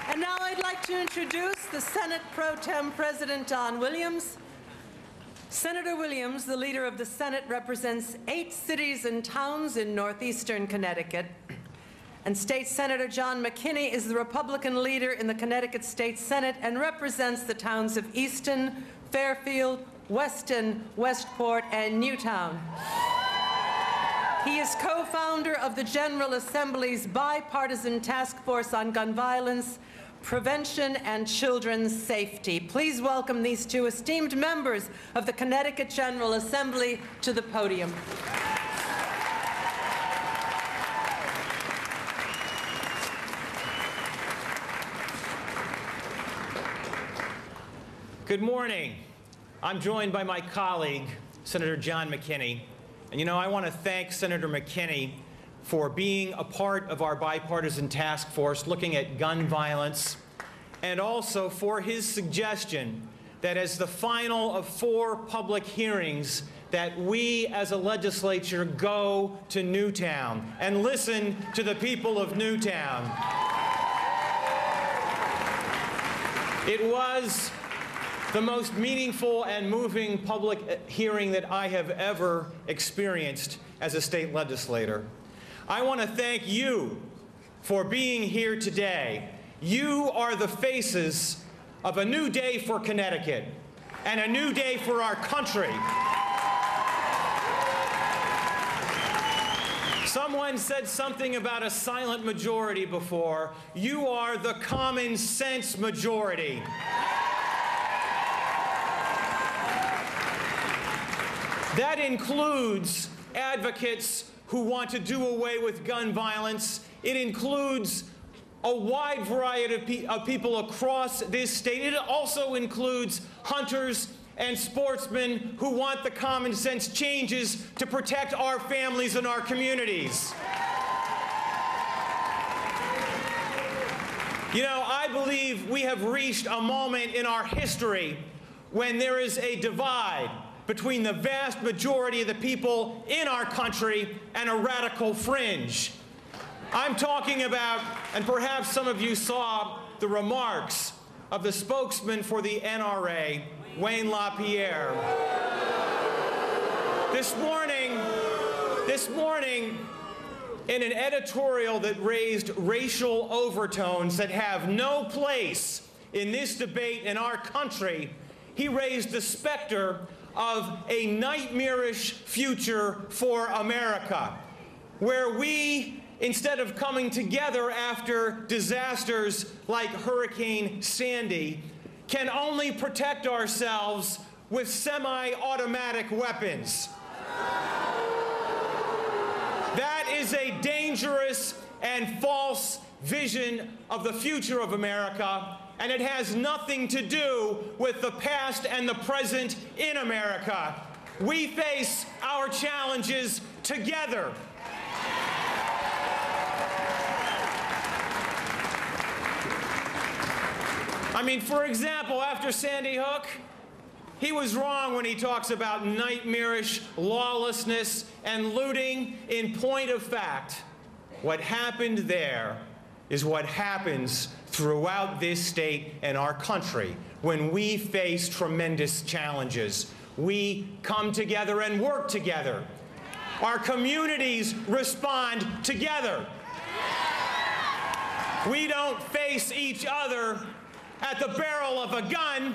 And now I'd like to introduce the Senate Pro Tem President Don Williams. Senator Williams, the leader of the Senate, represents 8 cities and towns in northeastern Connecticut. And State Senator John McKinney is the Republican leader in the Connecticut State Senate and represents the towns of Easton, Fairfield, Weston, Westport, and Newtown. He is co-founder of the General Assembly's Bipartisan Task Force on Gun Violence, Prevention, and Children's Safety. Please welcome these 2 esteemed members of the Connecticut General Assembly to the podium. Good morning. I'm joined by my colleague, Senator John McKinney. And you know, I want to thank Senator McKinney for being a part of our bipartisan task force looking at gun violence, and also for his suggestion that as the final of 4 public hearings, that we as a legislature go to Newtown and listen to the people of Newtown. It was the most meaningful and moving public hearing that I have ever experienced as a state legislator. I want to thank you for being here today. You are the faces of a new day for Connecticut and a new day for our country. Someone said something about a silent majority before. You are the common sense majority. That includes advocates who want to do away with gun violence It includes a wide variety of people across this state. It also includes hunters and sportsmen who want the common sense changes to protect our families and our communities. You know, I believe we have reached a moment in our history when there is a divide between the vast majority of the people in our country and a radical fringe. I'm talking about, and perhaps some of you saw the remarks of the spokesman for the NRA, Wayne LaPierre. This morning, in an editorial that raised racial overtones that have no place in this debate in our country, he raised the specter of a nightmarish future for America, where we, instead of coming together after disasters like Hurricane Sandy, can only protect ourselves with semi-automatic weapons. That is a dangerous and false vision of the future of America, and it has nothing to do with the past and the present in America. We face our challenges together. I mean, for example, after Sandy Hook, he was wrong when he talks about nightmarish lawlessness and looting. In point of fact, what happened there is what happens throughout this state and our country when we face tremendous challenges. We come together and work together. Our communities respond together. We don't face each other at the barrel of a gun.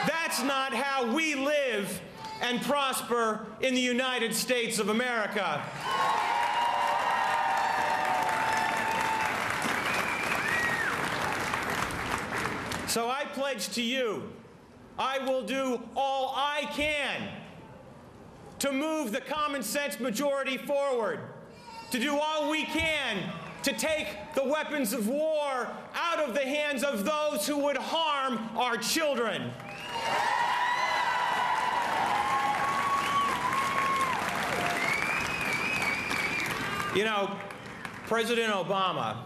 That's not how we live and prosper in the United States of America. So I pledge to you, I will do all I can to move the common sense majority forward, to do all we can to take the weapons of war out of the hands of those who would harm our children. You know, President Obama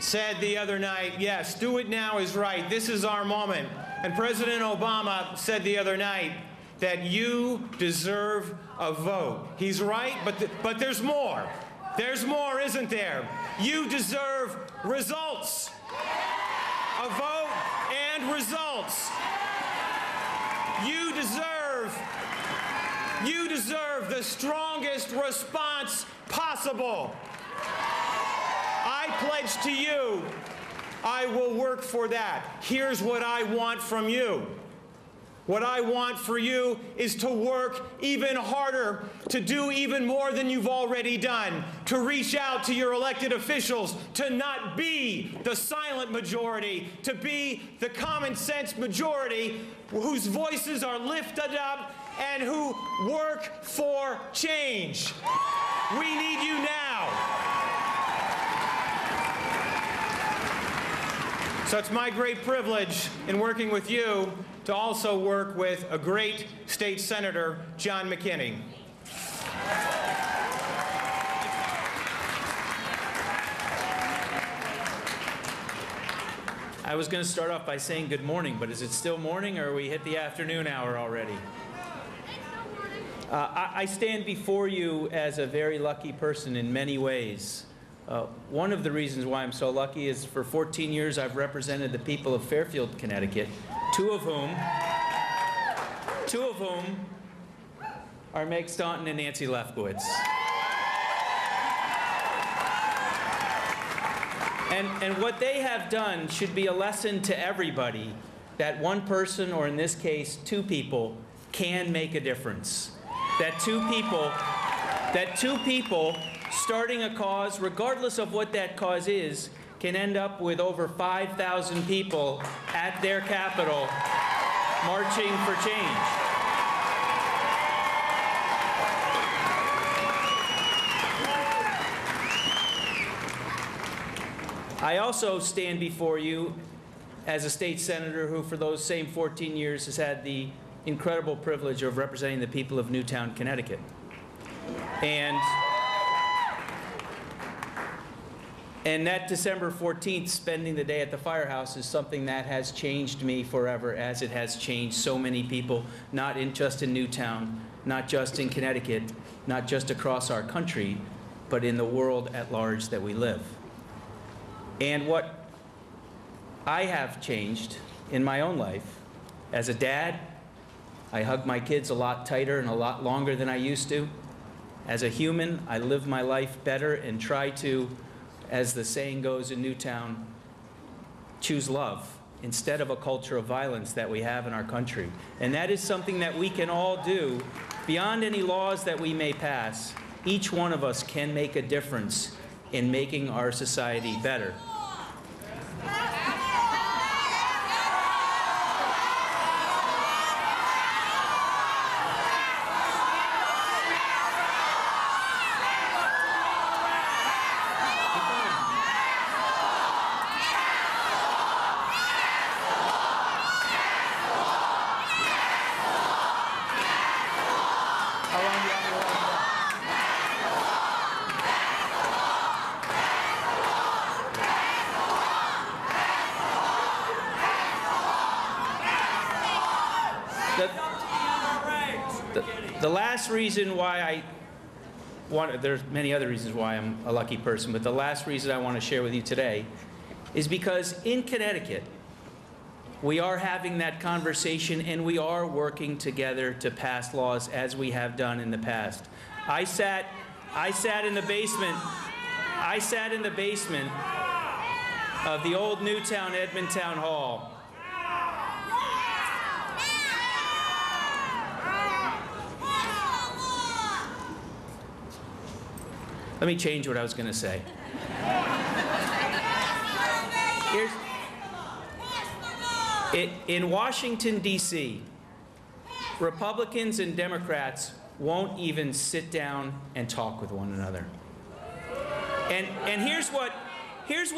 said the other night, yes, do it now is right. This is our moment. And President Obama said the other night that you deserve a vote. He's right, but there's more. There's more, isn't there? You deserve results. A vote and results. You deserve the strongest response possible. I pledge to you, I will work for that. Here's what I want from you. What I want for you is to work even harder, to do even more than you've already done, to reach out to your elected officials, to not be the silent majority, to be the common sense majority whose voices are lifted up and who work for change. We need you now. So it's my great privilege in working with you to also work with a great state senator, John McKinney. I was going to start off by saying good morning, but is it still morning or we hit the afternoon hour already? I stand before you as a very lucky person in many ways. One of the reasons why I'm so lucky is for 14 years I've represented the people of Fairfield, Connecticut, two of whom are Meg Staunton and Nancy Lefkowitz. And what they have done should be a lesson to everybody that one person, or in this case, two people, can make a difference. That two people starting a cause, regardless of what that cause is, can end up with over 5,000 people at their capital marching for change. I also stand before you as a state senator who, for those same 14 years, has had the incredible privilege of representing the people of Newtown, Connecticut. And that December 14th, spending the day at the firehouse, is something that has changed me forever, as it has changed so many people, not just in Newtown, not just in Connecticut, not just across our country, but in the world at large that we live. And what I have changed in my own life, as a dad, I hug my kids a lot tighter and a lot longer than I used to. As a human, I live my life better and try to, as the saying goes in Newtown, choose love instead of a culture of violence that we have in our country. And that is something that we can all do beyond any laws that we may pass. Each one of us can make a difference in making our society better. The last reason why I want, there's many other reasons why I'm a lucky person, but the last reason I want to share with you today is because in Connecticut, we are having that conversation and we are working together to pass laws as we have done in the past. I sat in the basement of the old Newtown Edmond Town Hall. Let me change what I was going to say. In Washington, D.C., Republicans and Democrats won't even sit down and talk with one another. And here's what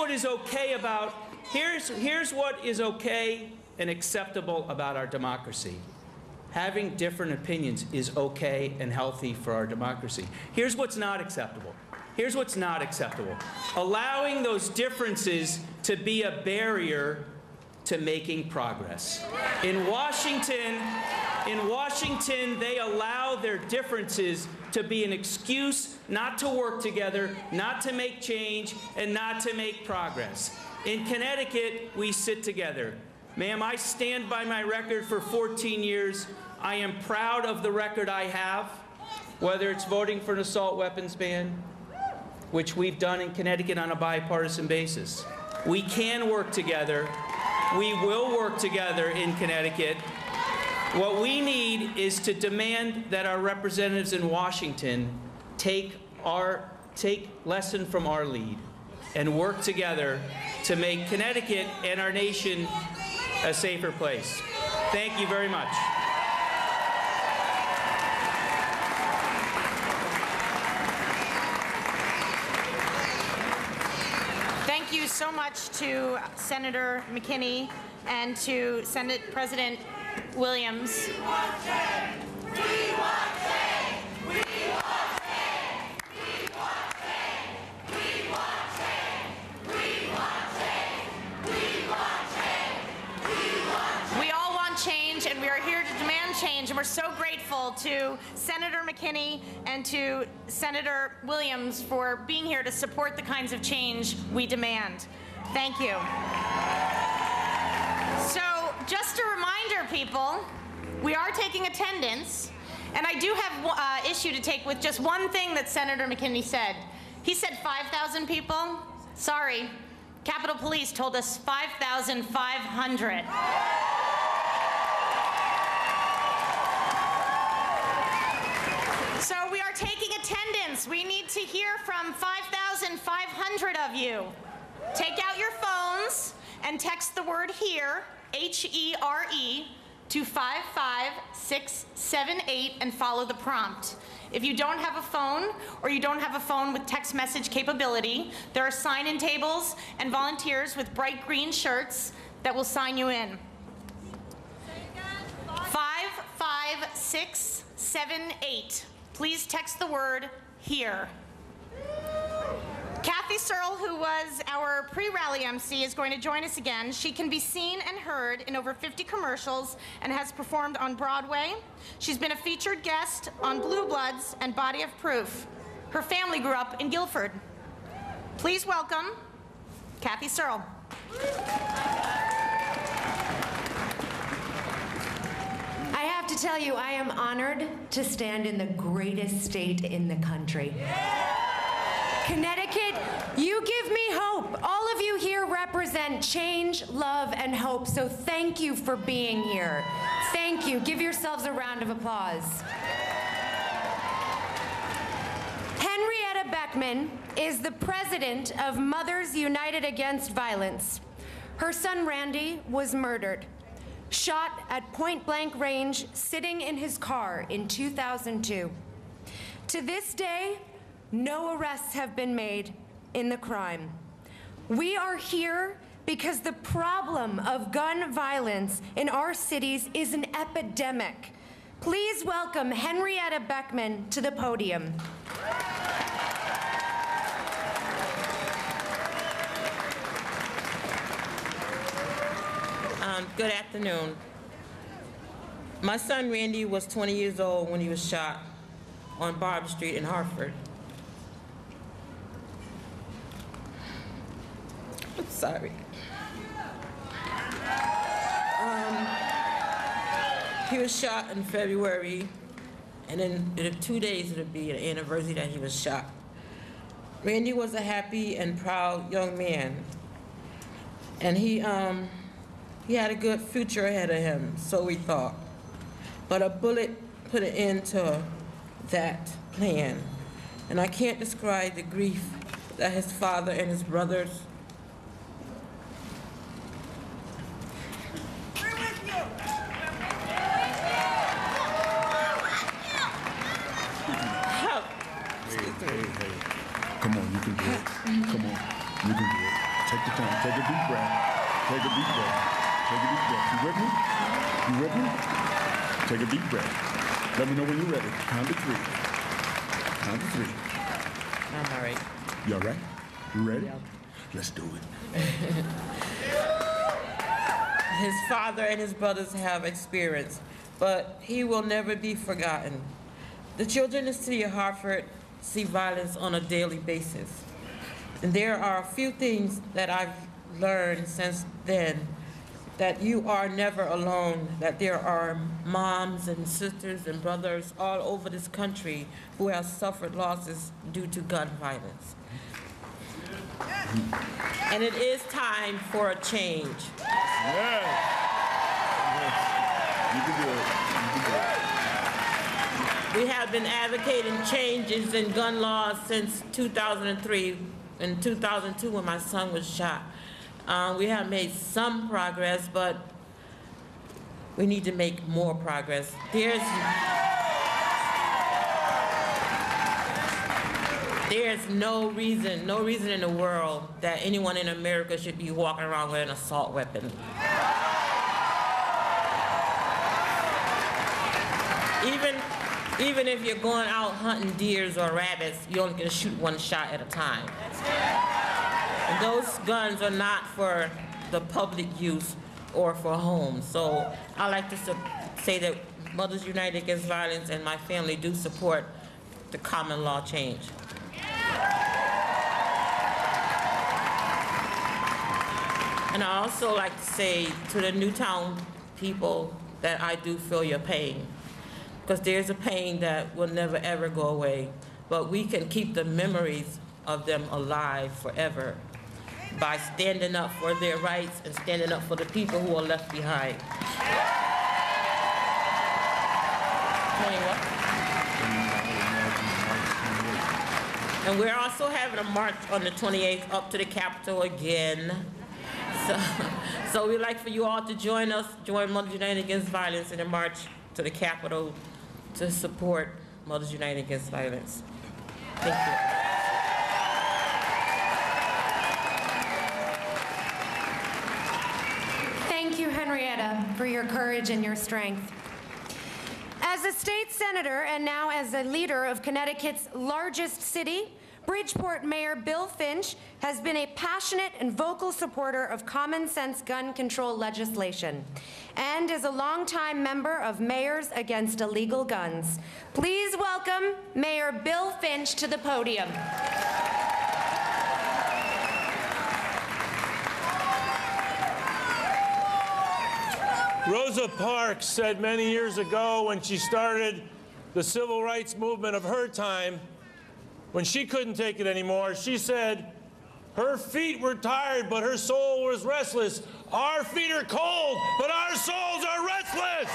is okay about, here's what is okay and acceptable about our democracy. Having different opinions is okay and healthy for our democracy. Here's what's not acceptable. Here's what's not acceptable. Allowing those differences to be a barrier to making progress. In Washington, they allow their differences to be an excuse not to work together, not to make change, and not to make progress. In Connecticut, we sit together. Ma'am, I stand by my record for 14 years. I am proud of the record I have, whether it's voting for an assault weapons ban, which we've done in Connecticut on a bipartisan basis. We can work together. We will work together in Connecticut. What we need is to demand that our representatives in Washington take lesson from our lead and work together to make Connecticut and our nation a safer place. Thank you very much. Thank you so much to Senator McKinney and to Senate President Williams. We want change. We want change. We want change. We want change. We want change. We want change. We want change. We all want change, and we are here to demand change, and we're so grateful to Senator McKinney and to Senator Williams for being here to support the kinds of change we demand. Thank you. So, just a reminder, people, we are taking attendance, and I do have issue to take with just one thing that Senator McKinney said. He said 5,000 people. Sorry, Capitol Police told us 5,500. So we are taking attendance. We need to hear from 5,500 of you. Take out your phones and text the word HERE, H-E-R-E, to 55678 and follow the prompt. If you don't have a phone or you don't have a phone with text message capability, there are sign-in tables and volunteers with bright green shirts that will sign you in. 55678. Please text the word HERE. Kathy Searle, who was our pre-rally MC, is going to join us again. She can be seen and heard in over 50 commercials and has performed on Broadway. She's been a featured guest on Blue Bloods and Body of Proof. Her family grew up in Guilford. Please welcome Kathy Searle. I have to tell you, I am honored to stand in the greatest state in the country. Connecticut, you give me hope. All of you here represent change, love, and hope, so thank you for being here. Thank you. Give yourselves a round of applause. Henrietta Beckman is the president of Mothers United Against Violence. Her son Randy was murdered, shot at point-blank range, sitting in his car in 2002. To this day, no arrests have been made in the crime. We are here because the problem of gun violence in our cities is an epidemic. Please welcome Henrietta Beckman to the podium. Good afternoon. My son Randy was 20 years old when he was shot on Barber Street in Hartford. I'm sorry. He was shot in February, and in 2 days it'll be an anniversary that he was shot. Randy was a happy and proud young man, and he had a good future ahead of him, so we thought. But a bullet put an end to that plan, and I can't describe the grief that his father and his brothers Come on, you can do it. Come on, you can do it. Take the time. Take a deep breath. Take a deep breath. Take a deep breath. You with me? You with me? Take a deep breath. Let me know when you're ready. Count to 3. Count to 3. I'm all right. You all right? You ready? Yeah. Let's do it. His father and his brothers have experience, but he will never be forgotten. The children in the city of Hartford see violence on a daily basis. And there are a few things that I've learned since then, that you are never alone, that there are moms and sisters and brothers all over this country who have suffered losses due to gun violence. And it is time for a change. Yeah. You can do it. You can do it. We have been advocating changes in gun laws since 2003. In 2002, when my son was shot. We have made some progress, but we need to make more progress. There's no reason in the world that anyone in America should be walking around with an assault weapon. Even if you're going out hunting deers or rabbits, you're only going to shoot one shot at a time. And those guns are not for the public use or for homes. So I like to say that Mothers United Against Violence and my family do support the common law change. And I also like to say to the Newtown people that I do feel your pain, because there's a pain that will never ever go away, but we can keep the memories of them alive forever by standing up for their rights and standing up for the people who are left behind. And we're also having a march on the 28th up to the Capitol again. So we'd like for you all to join us, join Mothers United Against Violence in a march to the Capitol to support Mothers United Against Violence. Thank you. Thank you, Henrietta, for your courage and your strength. As a state senator and now as a leader of Connecticut's largest city, Bridgeport Mayor Bill Finch has been a passionate and vocal supporter of common sense gun control legislation and is a longtime member of Mayors Against Illegal Guns. Please welcome Mayor Bill Finch to the podium. Rosa Parks said many years ago when she started the civil rights movement of her time, when she couldn't take it anymore, she said her feet were tired, but her soul was restless. Our feet are cold, but our souls are restless.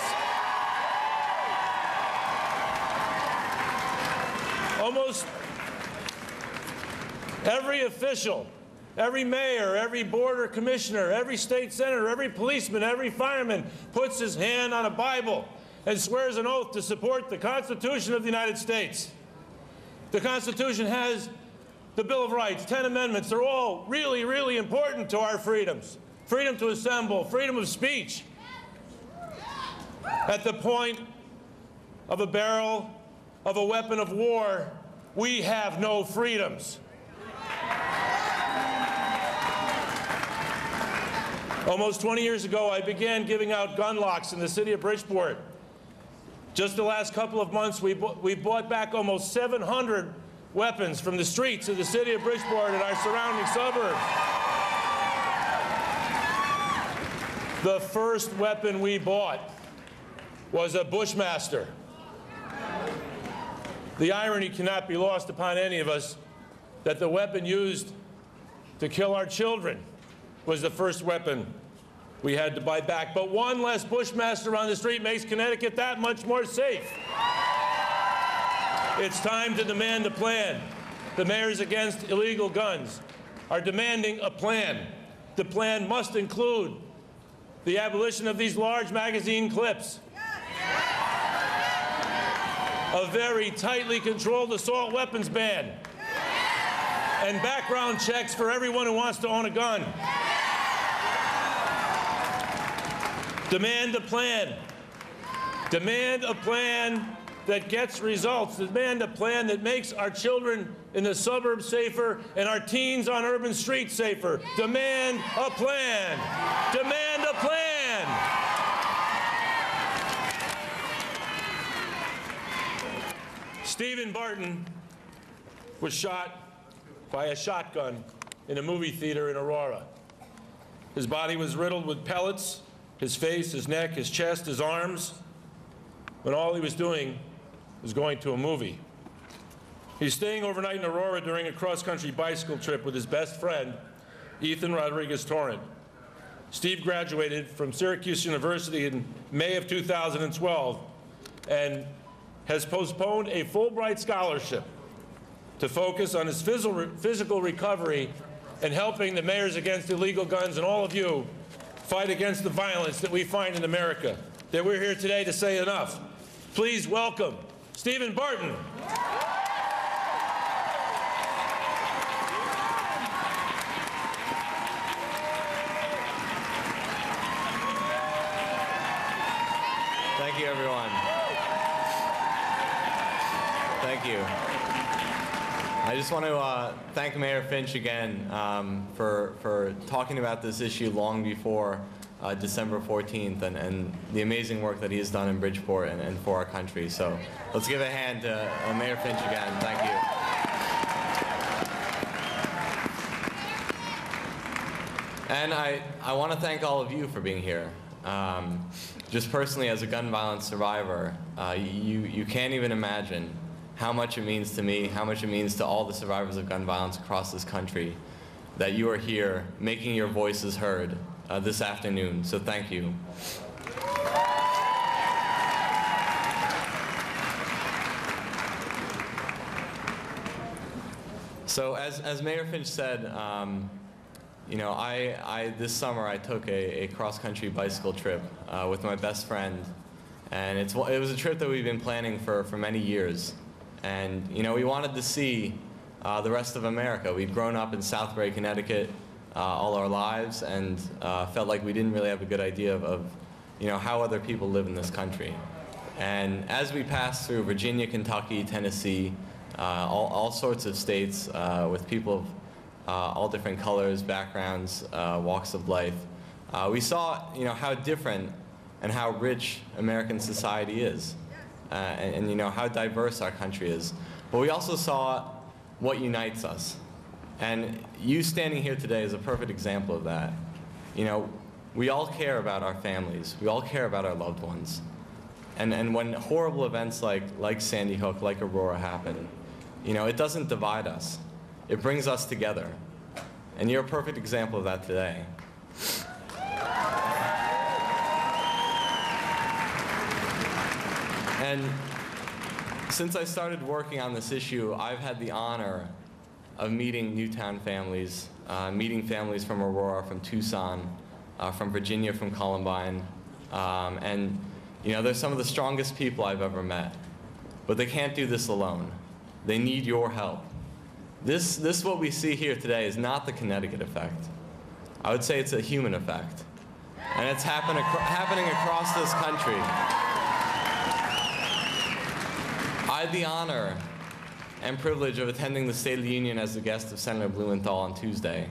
Almost every official, every mayor, every border commissioner, every state senator, every policeman, every fireman puts his hand on a Bible and swears an oath to support the Constitution of the United States. The Constitution has the Bill of Rights, 10 amendments. They're all really, really important to our freedoms. Freedom to assemble, freedom of speech. At the point of a barrel of a weapon of war, we have no freedoms. Almost 20 years ago, I began giving out gun locks in the city of Bridgeport. Just the last couple of months, we bought back almost 700 weapons from the streets of the city of Bridgeport and our surrounding suburbs. The first weapon we bought was a Bushmaster. The irony cannot be lost upon any of us that the weapon used to kill our children was the first weapon we had to buy back. But one less Bushmaster on the street makes Connecticut that much more safe. It's time to demand a plan. The Mayors Against Illegal Guns are demanding a plan. The plan must include the abolition of these large magazine clips, a very tightly controlled assault weapons ban, and background checks for everyone who wants to own a gun. Demand a plan. Demand a plan that gets results. Demand a plan that makes our children in the suburbs safer and our teens on urban streets safer. Demand a plan. Demand a plan. Stephen Barton was shot by a shotgun in a movie theater in Aurora. His body was riddled with pellets. His face, his neck, his chest, his arms, when all he was doing was going to a movie. He's staying overnight in Aurora during a cross-country bicycle trip with his best friend, Ethan Rodriguez-Torrent. Steve graduated from Syracuse University in May of 2012 and has postponed a Fulbright scholarship to focus on his physical recovery and helping the Mayors Against Illegal Guns and all of you fight against the violence that we find in America, that we're here today to say enough. Please welcome Stephen Barton. Thank you, everyone. Thank you. I just want to thank Mayor Finch again for talking about this issue long before December 14th and the amazing work that he has done in Bridgeport and for our country. So let's give a hand to Mayor Finch again. Thank you. And I want to thank all of you for being here. Just personally, as a gun violence survivor, you can't even imagine how much it means to me, how much it means to all the survivors of gun violence across this country that you are here making your voices heard this afternoon. So thank you. So as Mayor Finch said, You know, this summer I took a cross-country bicycle trip with my best friend, and it was a trip that we've been planning for many years. And you know, we wanted to see the rest of America. We'd grown up in Southbury, Connecticut all our lives, and felt like we didn't really have a good idea of you know, how other people live in this country. And as we passed through Virginia, Kentucky, Tennessee, all sorts of states with people of all different colors, backgrounds, walks of life, we saw, you know, how different and how rich American society is, and you know, how diverse our country is. But we also saw what unites us. And you standing here today is a perfect example of that. You know, we all care about our families. We all care about our loved ones. And when horrible events like Sandy Hook, like Aurora happen, you know, it doesn't divide us. It brings us together. And you're a perfect example of that today. And since I started working on this issue, I've had the honor of meeting Newtown families, meeting families from Aurora, from Tucson, from Virginia, from Columbine. And you know, they're some of the strongest people I've ever met. But they can't do this alone. They need your help. This what we see here today is not the Connecticut effect. I would say it's a human effect. And it's happening across this country. I had the honor and privilege of attending the State of the Union as the guest of Senator Blumenthal on Tuesday.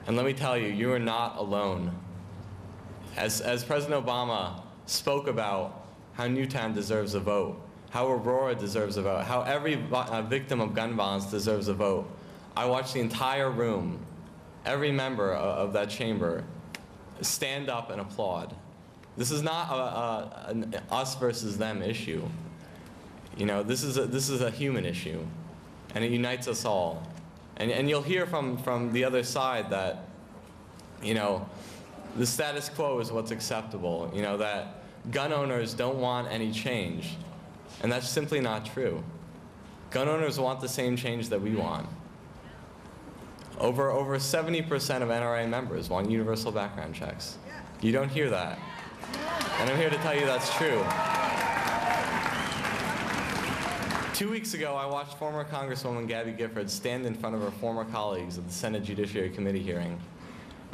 And let me tell you, you are not alone. As President Obama spoke about how Newtown deserves a vote, how Aurora deserves a vote, how every victim of gun violence deserves a vote, I watched the entire room, every member of that chamber, stand up and applaud. This is not an us versus them issue. You know, this is a human issue, and it unites us all. And you'll hear from the other side that, you know, the status quo is what's acceptable, you know, that gun owners don't want any change. And that's simply not true. Gun owners want the same change that we want. Over 70% of NRA members want universal background checks. You don't hear that. And I'm here to tell you that's true. 2 weeks ago, I watched former Congresswoman Gabby Gifford stand in front of her former colleagues at the Senate Judiciary Committee hearing.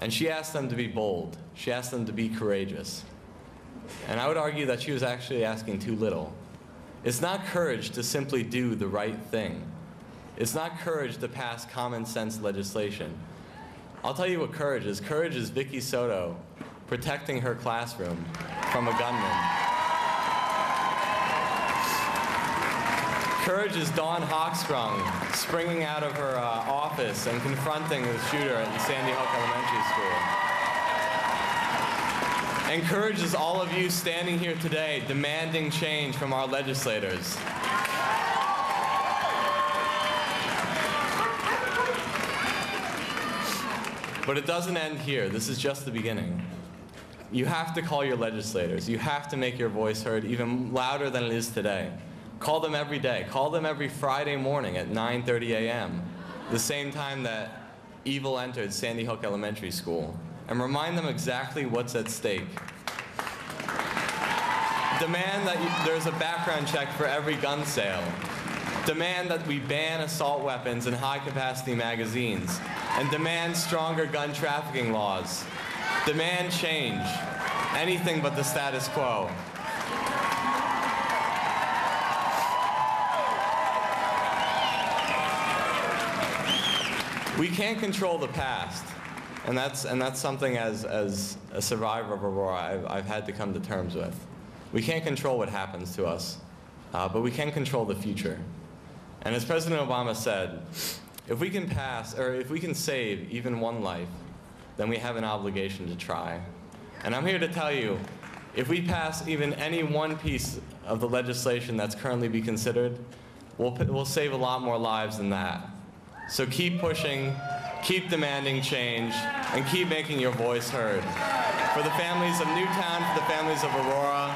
And she asked them to be bold. She asked them to be courageous. And I would argue that she was actually asking too little. It's not courage to simply do the right thing. It's not courage to pass common sense legislation. I'll tell you what courage is. Courage is Vicky Soto protecting her classroom from a gunman. Courage is Dawn Hawksprung springing out of her office and confronting the shooter at Sandy Hook Elementary School. And courage is all of you standing here today demanding change from our legislators. But it doesn't end here. This is just the beginning. You have to call your legislators. You have to make your voice heard even louder than it is today. Call them every day. Call them every Friday morning at 9:30 a.m., the same time that evil entered Sandy Hook Elementary School, and remind them exactly what's at stake. Demand that there's a background check for every gun sale. Demand that we ban assault weapons and high-capacity magazines, and demand stronger gun trafficking laws. Demand change. Anything but the status quo. We can't control the past, and that's something as a survivor of Aurora I've had to come to terms with. We can't control what happens to us, but we can control the future. And as President Obama said, if we can save even one life, then we have an obligation to try. And I'm here to tell you, if we pass even any one piece of the legislation that's currently being considered, we'll save a lot more lives than that. So keep pushing, keep demanding change, and keep making your voice heard. For the families of Newtown, for the families of Aurora,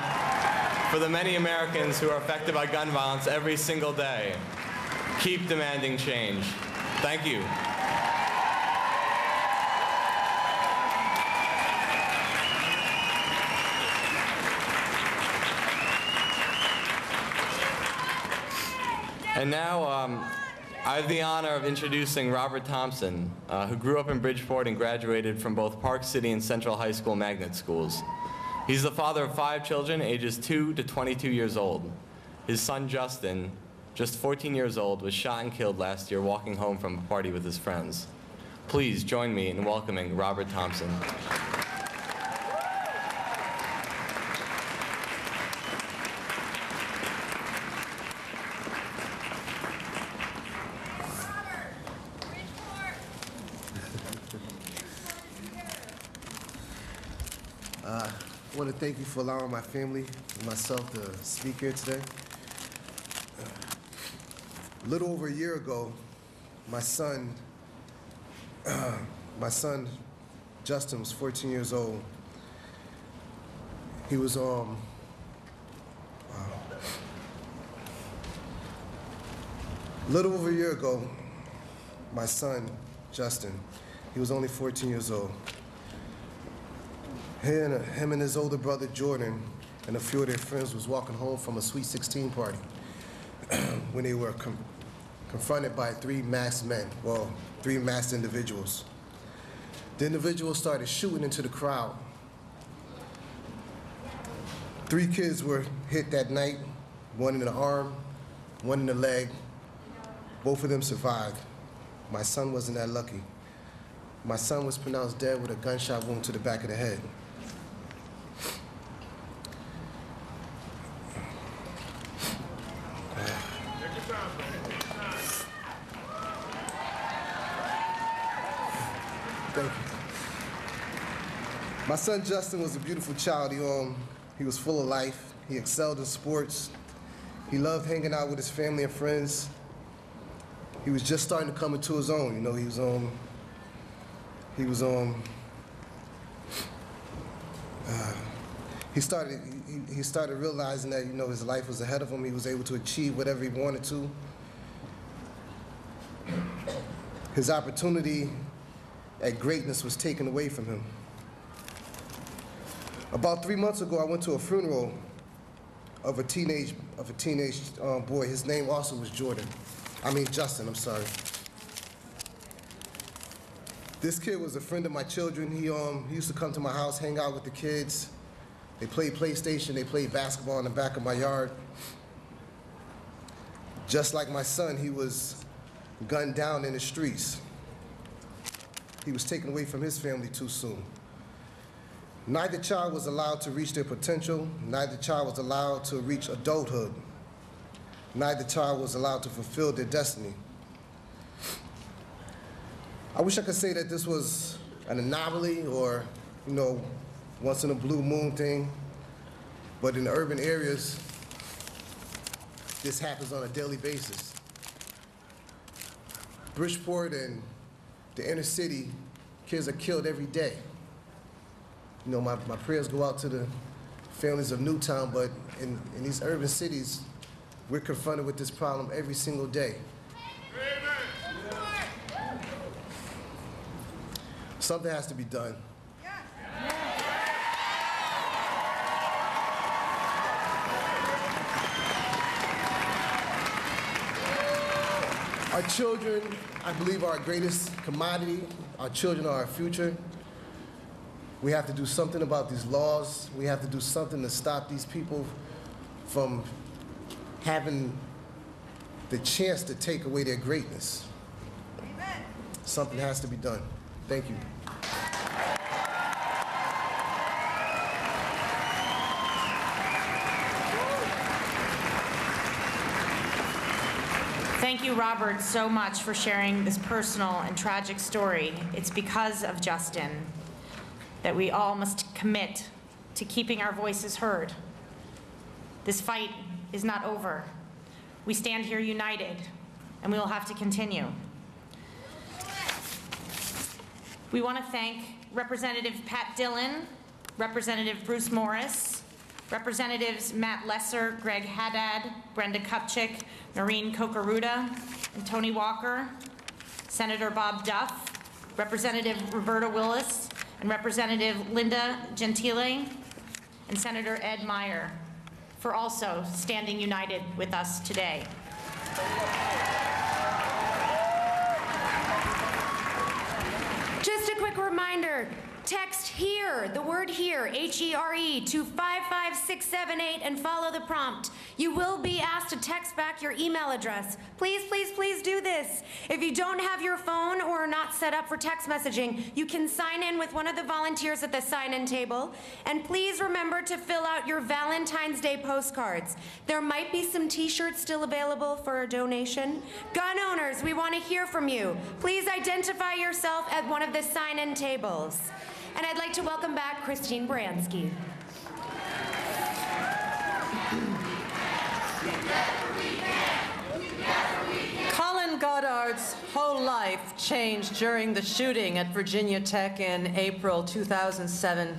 for the many Americans who are affected by gun violence every single day, keep demanding change. Thank you. And now I have the honor of introducing Robert Thompson, who grew up in Bridgeport and graduated from both Park City and Central High School magnet schools. He's the father of 5 children, ages 2 to 22 years old. His son, Justin, just 14 years old, was shot and killed last year walking home from a party with his friends. Please join me in welcoming Robert Thompson. I want to thank you for allowing my family and myself to speak here today. A little over a year ago, my son Justin was 14 years old. He was a little over a year ago, my son Justin, he was only 14 years old. Him and his older brother Jordan and a few of their friends was walking home from a Sweet 16 party when they were confronted by 3 masked men, well, 3 masked individuals. The individuals started shooting into the crowd. 3 kids were hit that night, 1 in the arm, 1 in the leg. Both of them survived. My son wasn't that lucky. My son was pronounced dead with a gunshot wound to the back of the head. Thank you. My son Justin was a beautiful child. He was full of life. He excelled in sports. He loved hanging out with his family and friends. He was just starting to come into his own. You know, he started realizing that, you know, his life was ahead of him. He was able to achieve whatever he wanted to. His opportunity at greatness was taken away from him. About 3 months ago, I went to a funeral of a teenage boy. His name also was Justin, I'm sorry. This kid was a friend of my children. He used to come to my house, hang out with the kids. They played PlayStation, they played basketball in the back of my yard. Just like my son, he was gunned down in the streets. He was taken away from his family too soon. Neither child was allowed to reach their potential. Neither child was allowed to reach adulthood. Neither child was allowed to fulfill their destiny. I wish I could say that this was an anomaly or, you know, once in a blue moon thing, but in the urban areas, this happens on a daily basis. Bridgeport and the inner city, kids are killed every day. You know, my prayers go out to the families of Newtown, but in these urban cities, we're confronted with this problem every single day. Something has to be done. Our children, I believe, are our greatest commodity. Our children are our future. We have to do something about these laws. We have to do something to stop these people from having the chance to take away their greatness. Amen. Something has to be done. Thank you. Thank you, Robert, so much for sharing this personal and tragic story. It's because of Justin that we all must commit to keeping our voices heard. This fight is not over. We stand here united, and we will have to continue. We want to thank Representative Pat Dillon, Representative Bruce Morris, Representatives Matt Lesser, Greg Haddad, Brenda Kupchik, Noreen Kokaruda, and Tony Walker, Senator Bob Duff, Representative Roberta Willis, and Representative Linda Gentile, and Senator Ed Meyer for also standing united with us today. Just a quick reminder, text HERE, the word HERE, H-E-R-E, to 55678 and follow the prompt. You will be asked to text back your email address. Please, please, please do this. If you don't have your phone or are not set up for text messaging, you can sign in with one of the volunteers at the sign-in table. And please remember to fill out your Valentine's Day postcards. There might be some t-shirts still available for a donation. Gun owners, we want to hear from you. Please identify yourself at one of the sign-in tables. And I'd like to welcome back Christine Baranski. Colin Goddard's whole life changed during the shooting at Virginia Tech in April 2007.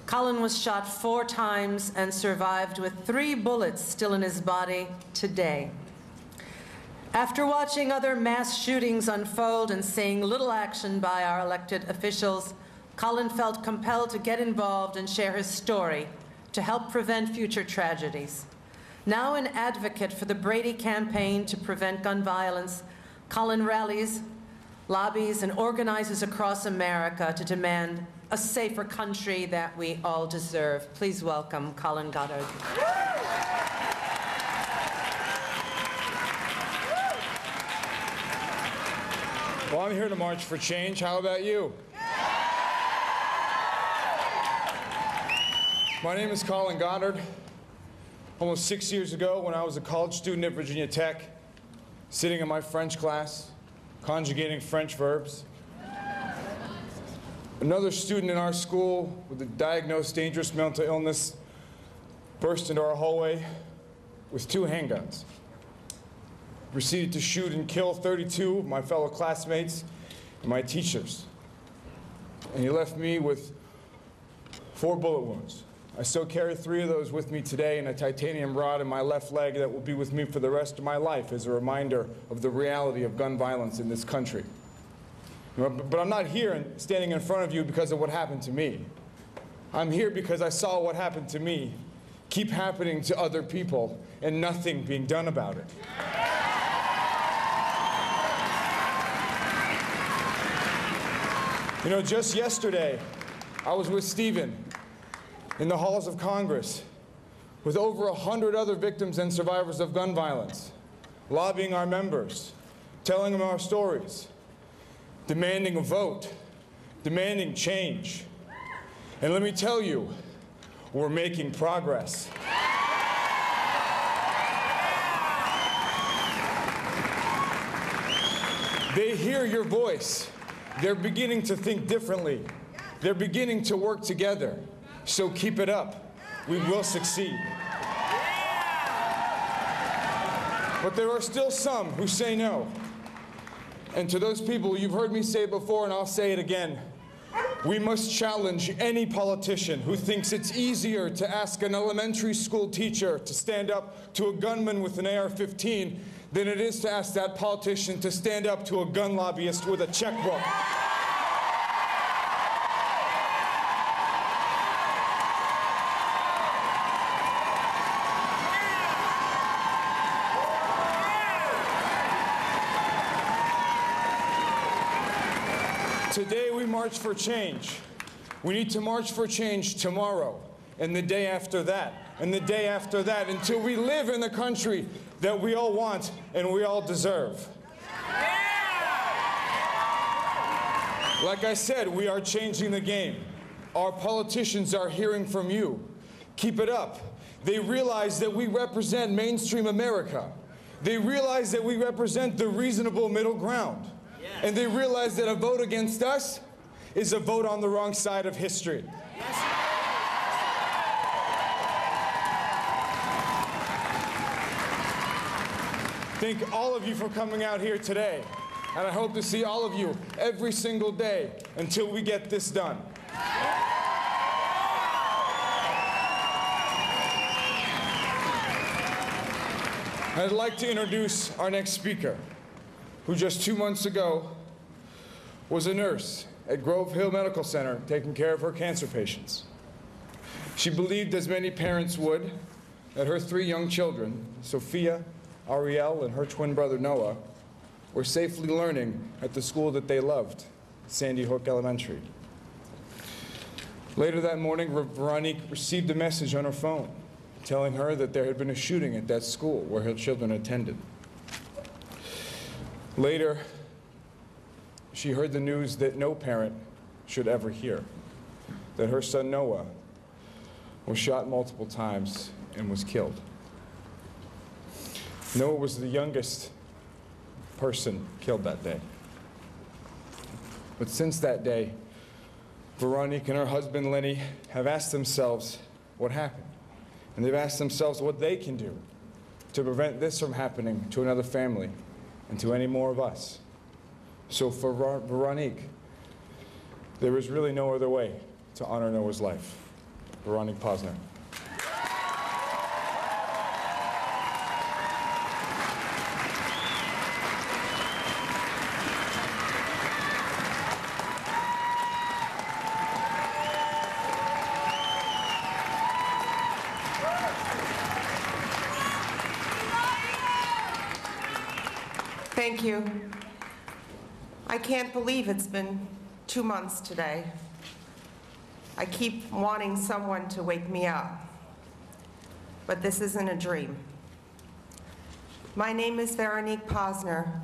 Colin was shot 4 times and survived with 3 bullets still in his body today. After watching other mass shootings unfold and seeing little action by our elected officials, Colin felt compelled to get involved and share his story to help prevent future tragedies. Now an advocate for the Brady campaign to prevent gun violence, Colin rallies, lobbies, and organizes across America to demand a safer country that we all deserve. Please welcome Colin Goddard. Well, I'm here to march for change. How about you? My name is Colin Goddard. Almost 6 years ago, when I was a college student at Virginia Tech, sitting in my French class, conjugating French verbs, another student in our school with a diagnosed dangerous mental illness burst into our hallway with 2 handguns. Proceeded to shoot and kill 32 of my fellow classmates and my teachers. And he left me with 4 bullet wounds. I still carry 3 of those with me today and a titanium rod in my left leg that will be with me for the rest of my life as a reminder of the reality of gun violence in this country. But I'm not here standing in front of you because of what happened to me. I'm here because I saw what happened to me keep happening to other people and nothing being done about it. You know, just yesterday, I was with Stephen in the halls of Congress with over 100 other victims and survivors of gun violence, lobbying our members, telling them our stories, demanding a vote, demanding change. And let me tell you, we're making progress. They hear your voice. They're beginning to think differently. They're beginning to work together. So keep it up. We will succeed. But there are still some who say no. And to those people, you've heard me say it before, and I'll say it again. We must challenge any politician who thinks it's easier to ask an elementary school teacher to stand up to a gunman with an AR-15 than it is to ask that politician to stand up to a gun lobbyist with a checkbook. Today we march for change. We need to march for change tomorrow, and the day after that, and the day after that, until we live in the country that we all want and we all deserve. Like I said, we are changing the game. Our politicians are hearing from you. Keep it up. They realize that we represent mainstream America. They realize that we represent the reasonable middle ground. And they realize that a vote against us is a vote on the wrong side of history. Thank all of you for coming out here today. And I hope to see all of you every single day until we get this done. I'd like to introduce our next speaker, who just 2 months ago was a nurse at Grove Hill Medical Center taking care of her cancer patients. She believed, as many parents would, that her 3 young children, Sophia, Ariel and her twin brother Noah were safely learning at the school that they loved, Sandy Hook Elementary. Later that morning, Veronique received a message on her phone telling her that there had been a shooting at that school where her children attended. Later, she heard the news that no parent should ever hear, that her son Noah was shot multiple times and was killed. Noah was the youngest person killed that day. But since that day, Veronique and her husband Lenny have asked themselves what happened. And they've asked themselves what they can do to prevent this from happening to another family and to any more of us. So for Veronique, there is really no other way to honor Noah's life. Veronique Pozner. Thank you. I can't believe it's been 2 months today. I keep wanting someone to wake me up, but this isn't a dream. My name is Veronique Pozner,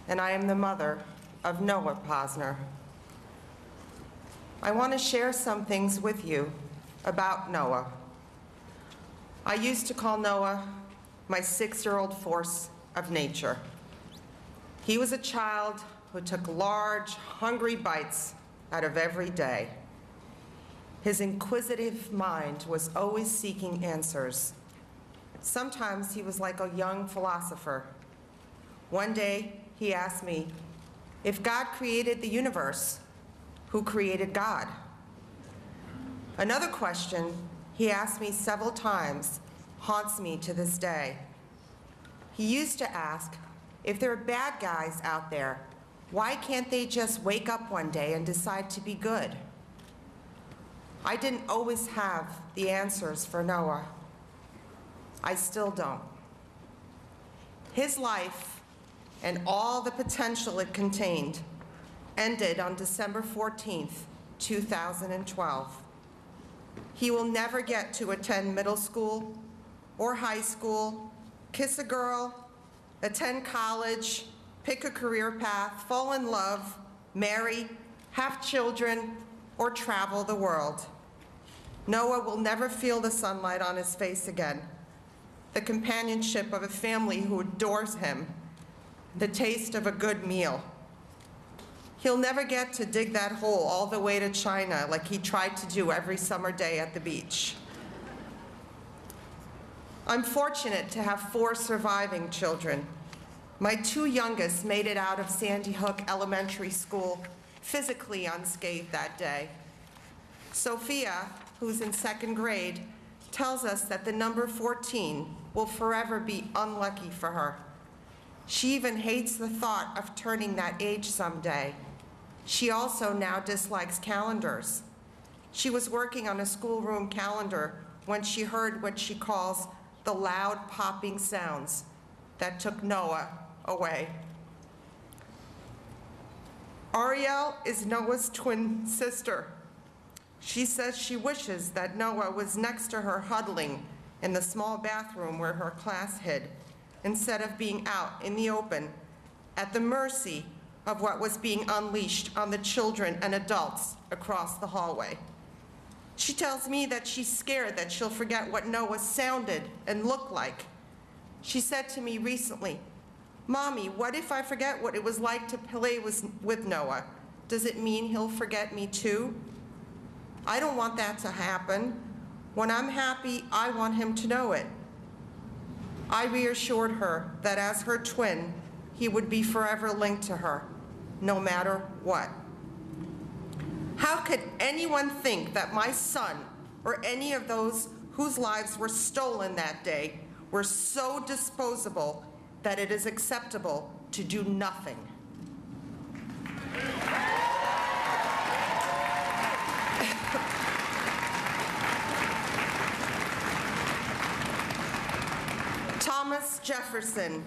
and I am the mother of Noah Pozner. I want to share some things with you about Noah. I used to call Noah my 6-year-old force of nature. He was a child who took large, hungry bites out of every day. His inquisitive mind was always seeking answers. Sometimes he was like a young philosopher. One day, he asked me, if God created the universe, who created God? Another question he asked me several times haunts me to this day. He used to ask, if there are bad guys out there, why can't they just wake up one day and decide to be good? I didn't always have the answers for Noah. I still don't. His life and all the potential it contained ended on December 14th, 2012. He will never get to attend middle school or high school, kiss a girl, attend college, pick a career path, fall in love, marry, have children, or travel the world. Noah will never feel the sunlight on his face again, the companionship of a family who adores him, the taste of a good meal. He'll never get to dig that hole all the way to China like he tried to do every summer day at the beach. I'm fortunate to have 4 surviving children. My 2 youngest made it out of Sandy Hook Elementary School physically unscathed that day. Sophia, who's in 2nd grade, tells us that the number 14 will forever be unlucky for her. She even hates the thought of turning that age someday. She also now dislikes calendars. She was working on a schoolroom calendar when she heard what she calls the loud popping sounds that took Noah away. Ariel is Noah's twin sister. She says she wishes that Noah was next to her huddling in the small bathroom where her class hid, instead of being out in the open at the mercy of what was being unleashed on the children and adults across the hallway. She tells me that she's scared that she'll forget what Noah sounded and looked like. She said to me recently, "Mommy, what if I forget what it was like to play with Noah? Does it mean he'll forget me too?" I don't want that to happen. When I'm happy, I want him to know it. I reassured her that as her twin, he would be forever linked to her, no matter what. How could anyone think that my son, or any of those whose lives were stolen that day, were so disposable that it is acceptable to do nothing? Thomas Jefferson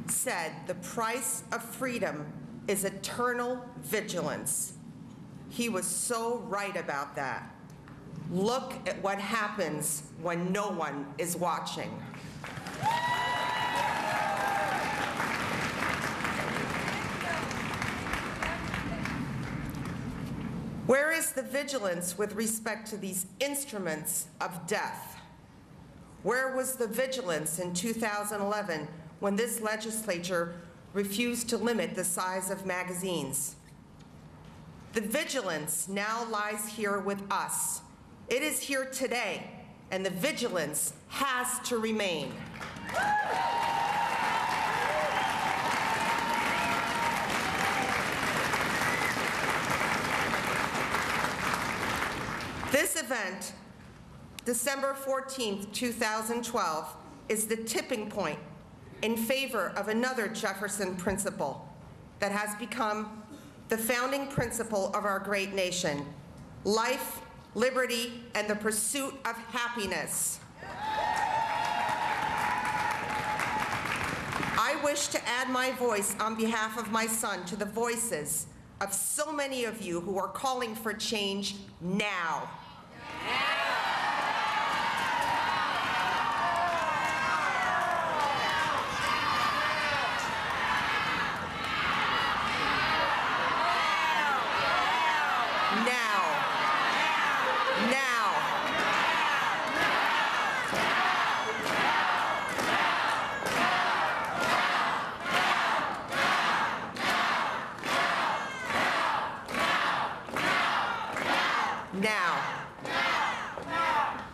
said, "The price of freedom is eternal vigilance." He was so right about that. Look at what happens when no one is watching. Where is the vigilance with respect to these instruments of death? Where was the vigilance in 2011 when this legislature refused to limit the size of magazines? The vigilance now lies here with us. It is here today, and the vigilance has to remain. This event, December 14th, 2012, is the tipping point in favor of another Jefferson principle that has become the founding principle of our great nation: life, liberty, and the pursuit of happiness. I wish to add my voice on behalf of my son to the voices of so many of you who are calling for change now.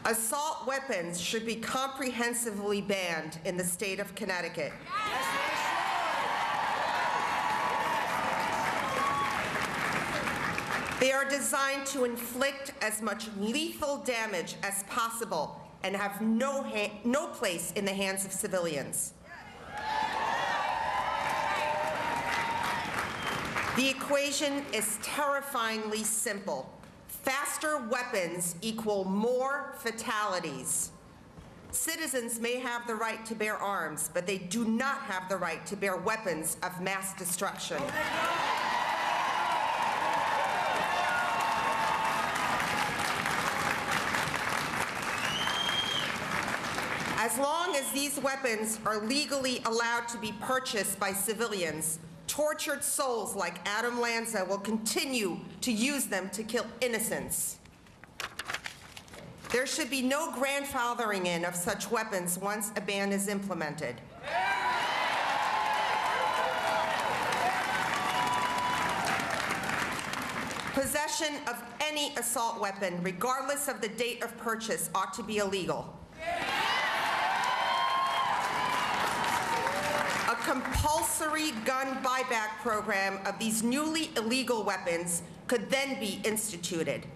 Assault weapons should be comprehensively banned in the state of Connecticut. They are designed to inflict as much lethal damage as possible and have no place in the hands of civilians. The equation is terrifyingly simple. Faster weapons equal more fatalities. Citizens may have the right to bear arms, but they do not have the right to bear weapons of mass destruction. As long as these weapons are legally allowed to be purchased by civilians, tortured souls like Adam Lanza will continue to use them to kill innocents. There should be no grandfathering in of such weapons once a ban is implemented. Possession of any assault weapon, regardless of the date of purchase, ought to be illegal. A compulsory gun buyback program of these newly illegal weapons could then be instituted.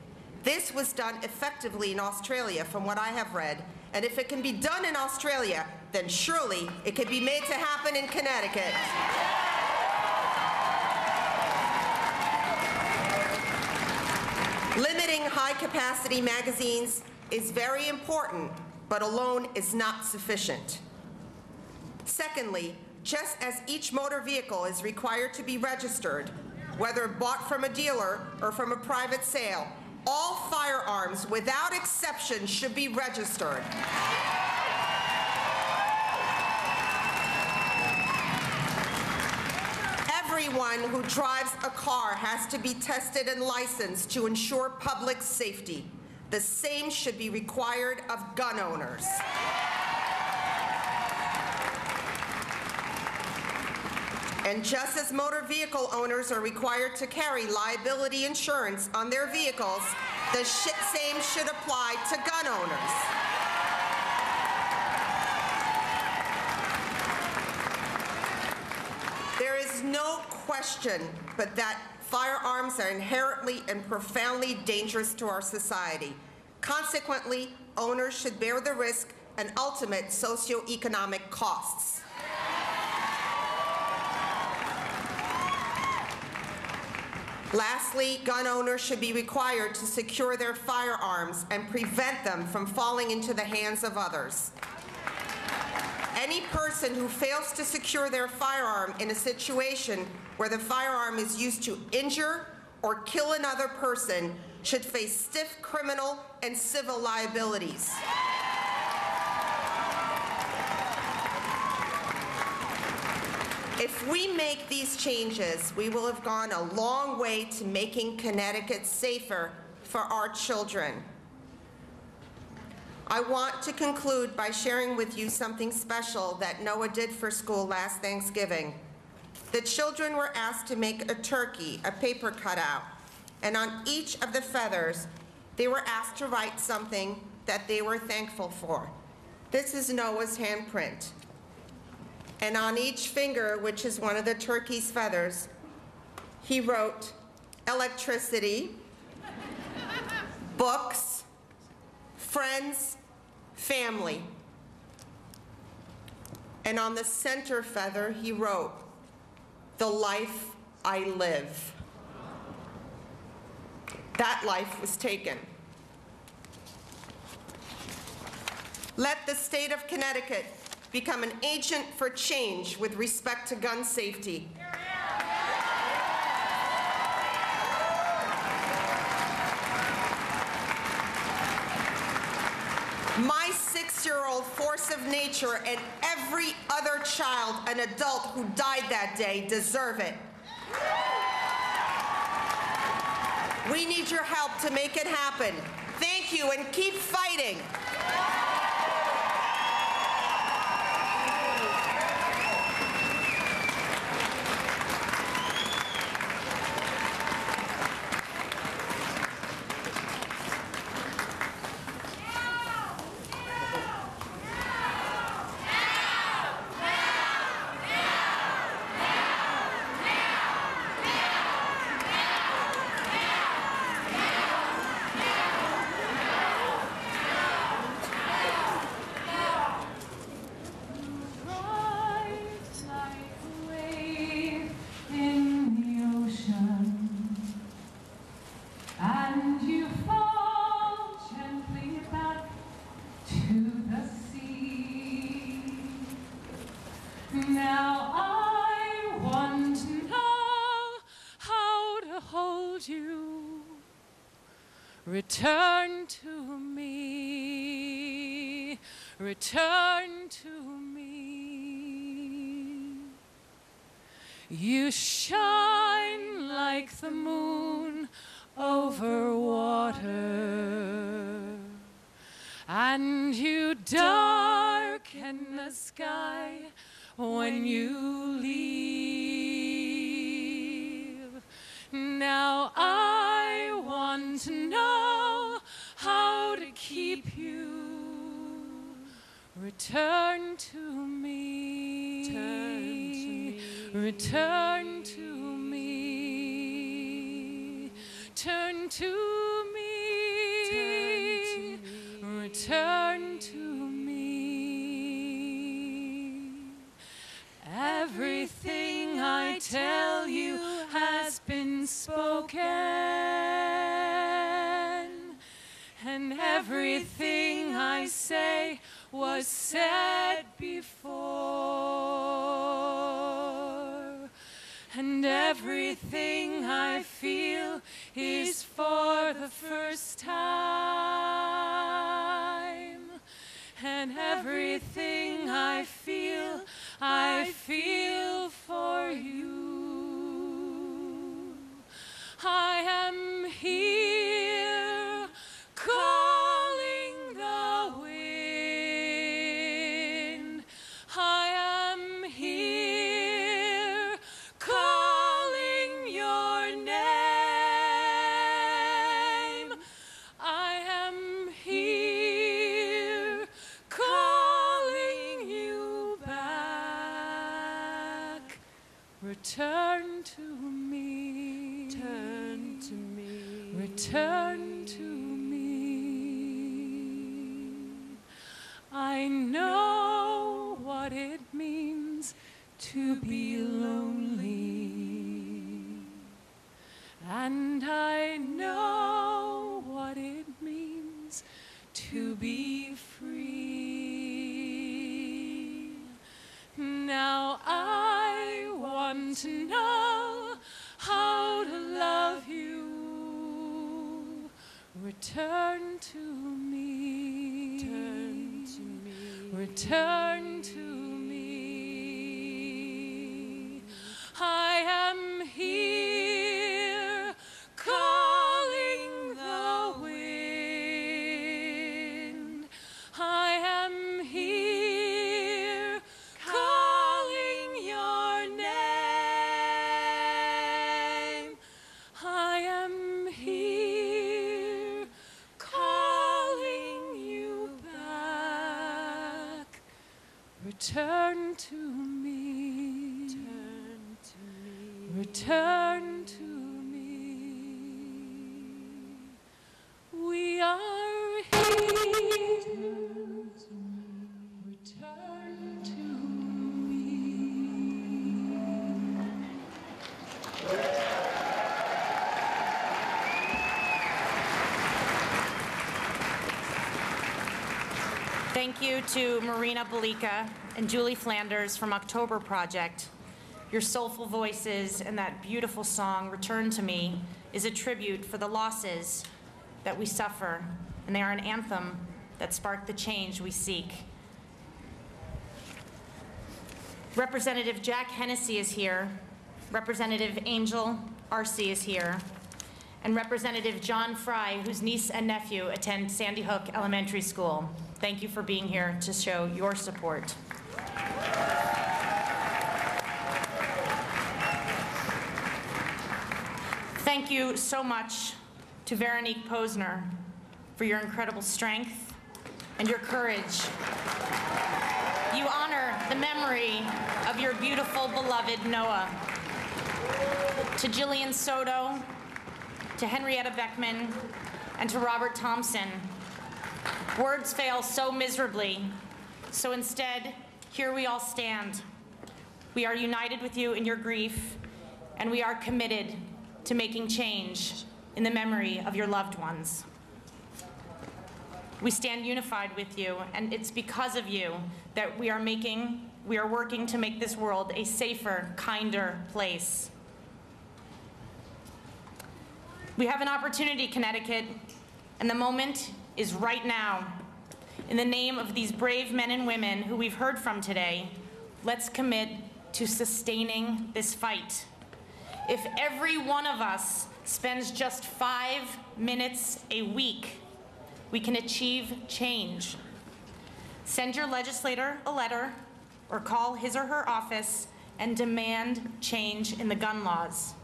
This was done effectively in Australia, from what I have read, and if it can be done in Australia, then surely it could be made to happen in Connecticut. Limiting high-capacity magazines is very important, but alone is not sufficient. Secondly, just as each motor vehicle is required to be registered, whether bought from a dealer or from a private sale, all firearms, without exception, should be registered. Everyone who drives a car has to be tested and licensed to ensure public safety. The same should be required of gun owners. And just as motor vehicle owners are required to carry liability insurance on their vehicles, the same should apply to gun owners. There is no question but that firearms are inherently and profoundly dangerous to our society. Consequently, owners should bear the risk and ultimate socioeconomic costs. Lastly, gun owners should be required to secure their firearms and prevent them from falling into the hands of others. Any person who fails to secure their firearm in a situation where the firearm is used to injure or kill another person should face stiff criminal and civil liabilities. If we make these changes, we will have gone a long way to making Connecticut safer for our children. I want to conclude by sharing with you something special that Noah did for school last Thanksgiving. The children were asked to make a turkey, a paper cutout, and on each of the feathers, they were asked to write something that they were thankful for. This is Noah's handprint. And on each finger, which is one of the turkey's feathers, he wrote electricity, books, friends, family. And on the center feather, he wrote, the life I live. That life was taken. Let the state of Connecticut become an agent for change with respect to gun safety. My 6-year-old force of nature and every other child and adult who died that day deserve it. We need your help to make it happen. Thank you, and keep fighting. Return to me, return to me. You shine like the moon over water, and you darken the sky when you leave. Now I want to know how to keep you. Return to me. Return to me. Turn to me. Return to me. Everything I tell you has been spoken, and everything I say was said before, and everything I feel is for the first time, and everything I feel for you. I am here calling the wind. I am here calling your name. I am here calling you back. Return to me. Turn to me. Return to me. I know what it means to be lonely, and I know what it means to be free. want to know how to love you. Return to me. Turn to me. Return to me. I am here calling the wind. I am here calling your name. I am here calling you back. Return to me. Turn to me. Return to me. We are here. Return to me. Thank you to Marina Belika and Julie Flanders from October Project. Your soulful voices and that beautiful song, Return to Me, is a tribute for the losses that we suffer, and they are an anthem that spark the change we seek. Representative Jack Hennessy is here, Representative Angel Arce is here, and Representative John Fry, whose niece and nephew attend Sandy Hook Elementary School. Thank you for being here to show your support. Thank you so much to Veronique Pozner for your incredible strength and your courage. You honor the memory of your beautiful, beloved Noah. To Jillian Soto, to Henrietta Beckman, and to Robert Thompson. Words fail so miserably, so instead, here we all stand. We are united with you in your grief, and we are committed to making change in the memory of your loved ones. We stand unified with you, and it's because of you that we are working to make this world a safer, kinder place. We have an opportunity, Connecticut, and the moment is right now. In the name of these brave men and women who we've heard from today, let's commit to sustaining this fight. If every one of us spends just 5 minutes a week, we can achieve change. Send your legislator a letter or call his or her office and demand change in the gun laws.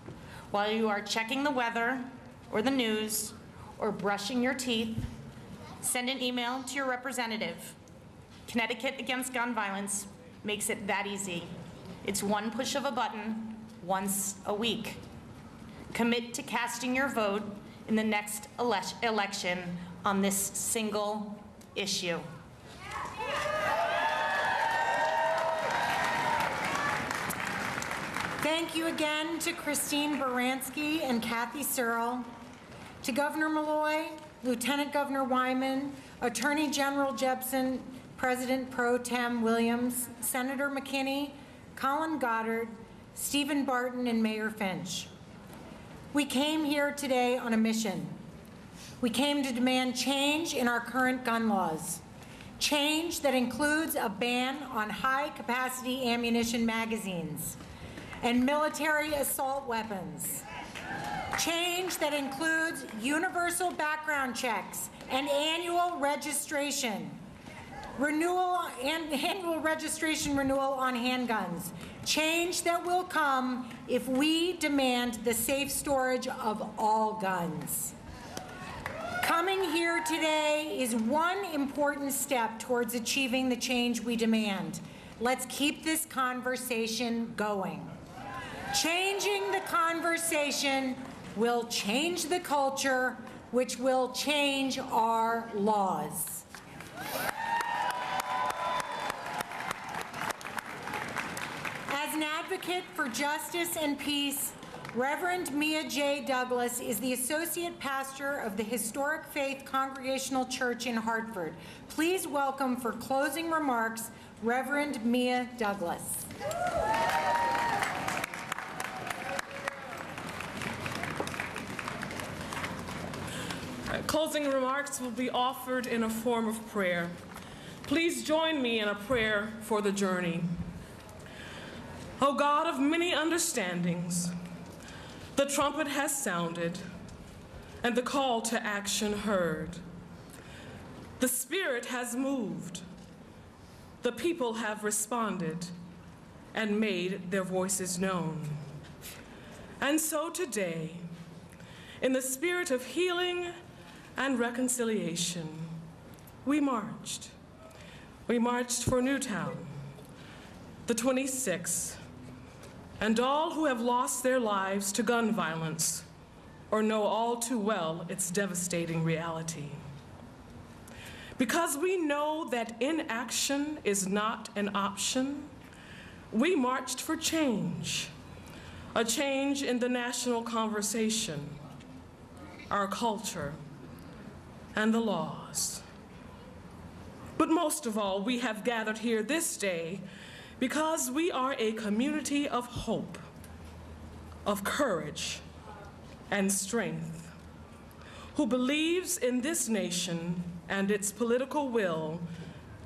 While you are checking the weather or the news or brushing your teeth, send an email to your representative. Connecticut Against Gun Violence makes it that easy. It's one push of a button once a week. Commit to casting your vote in the next election on this single issue. Thank you again to Christine Baranski and Kathy Searle, to Governor Malloy, Lieutenant Governor Wyman, Attorney General Jepsen, President Pro Tem Williams, Senator McKinney, Colin Goddard, Stephen Barton, and Mayor Finch. We came here today on a mission. We came to demand change in our current gun laws. Change that includes a ban on high-capacity ammunition magazines and military assault weapons. Change that includes universal background checks and annual registration renewal on handguns. Change that will come if we demand the safe storage of all guns. Coming here today is one important step towards achieving the change we demand. Let's keep this conversation going. Changing the conversation will change the culture, which will change our laws. As an advocate for justice and peace, Reverend Mia J. Douglas is the Associate Pastor of the Historic Faith Congregational Church in Hartford. Please welcome for closing remarks, Reverend Mia Douglas. Closing remarks will be offered in a form of prayer. Please join me in a prayer for the journey. O God of many understandings, the trumpet has sounded and the call to action heard. The Spirit has moved. The people have responded and made their voices known. And so today, in the spirit of healing and reconciliation, we marched. We marched for Newtown, the 26th, and all who have lost their lives to gun violence or know all too well its devastating reality. Because we know that inaction is not an option, we marched for change, a change in the national conversation, our culture, and the laws. But most of all, we have gathered here this day because we are a community of hope, of courage, and strength, who believes in this nation and its political will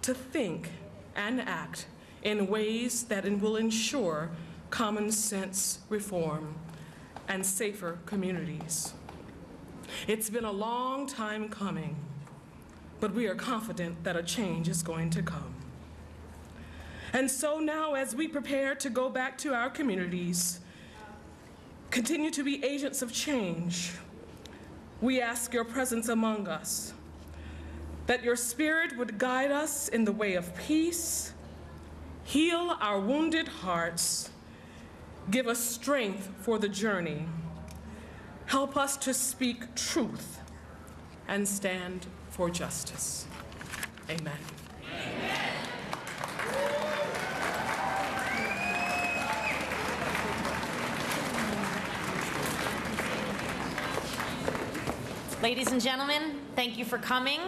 to think and act in ways that will ensure common sense reform and safer communities. It's been a long time coming, but we are confident that a change is going to come. And so now, as we prepare to go back to our communities, continue to be agents of change, we ask your presence among us, that your Spirit would guide us in the way of peace, heal our wounded hearts, give us strength for the journey, help us to speak truth, and stand for justice. Amen. Ladies and gentlemen, thank you for coming.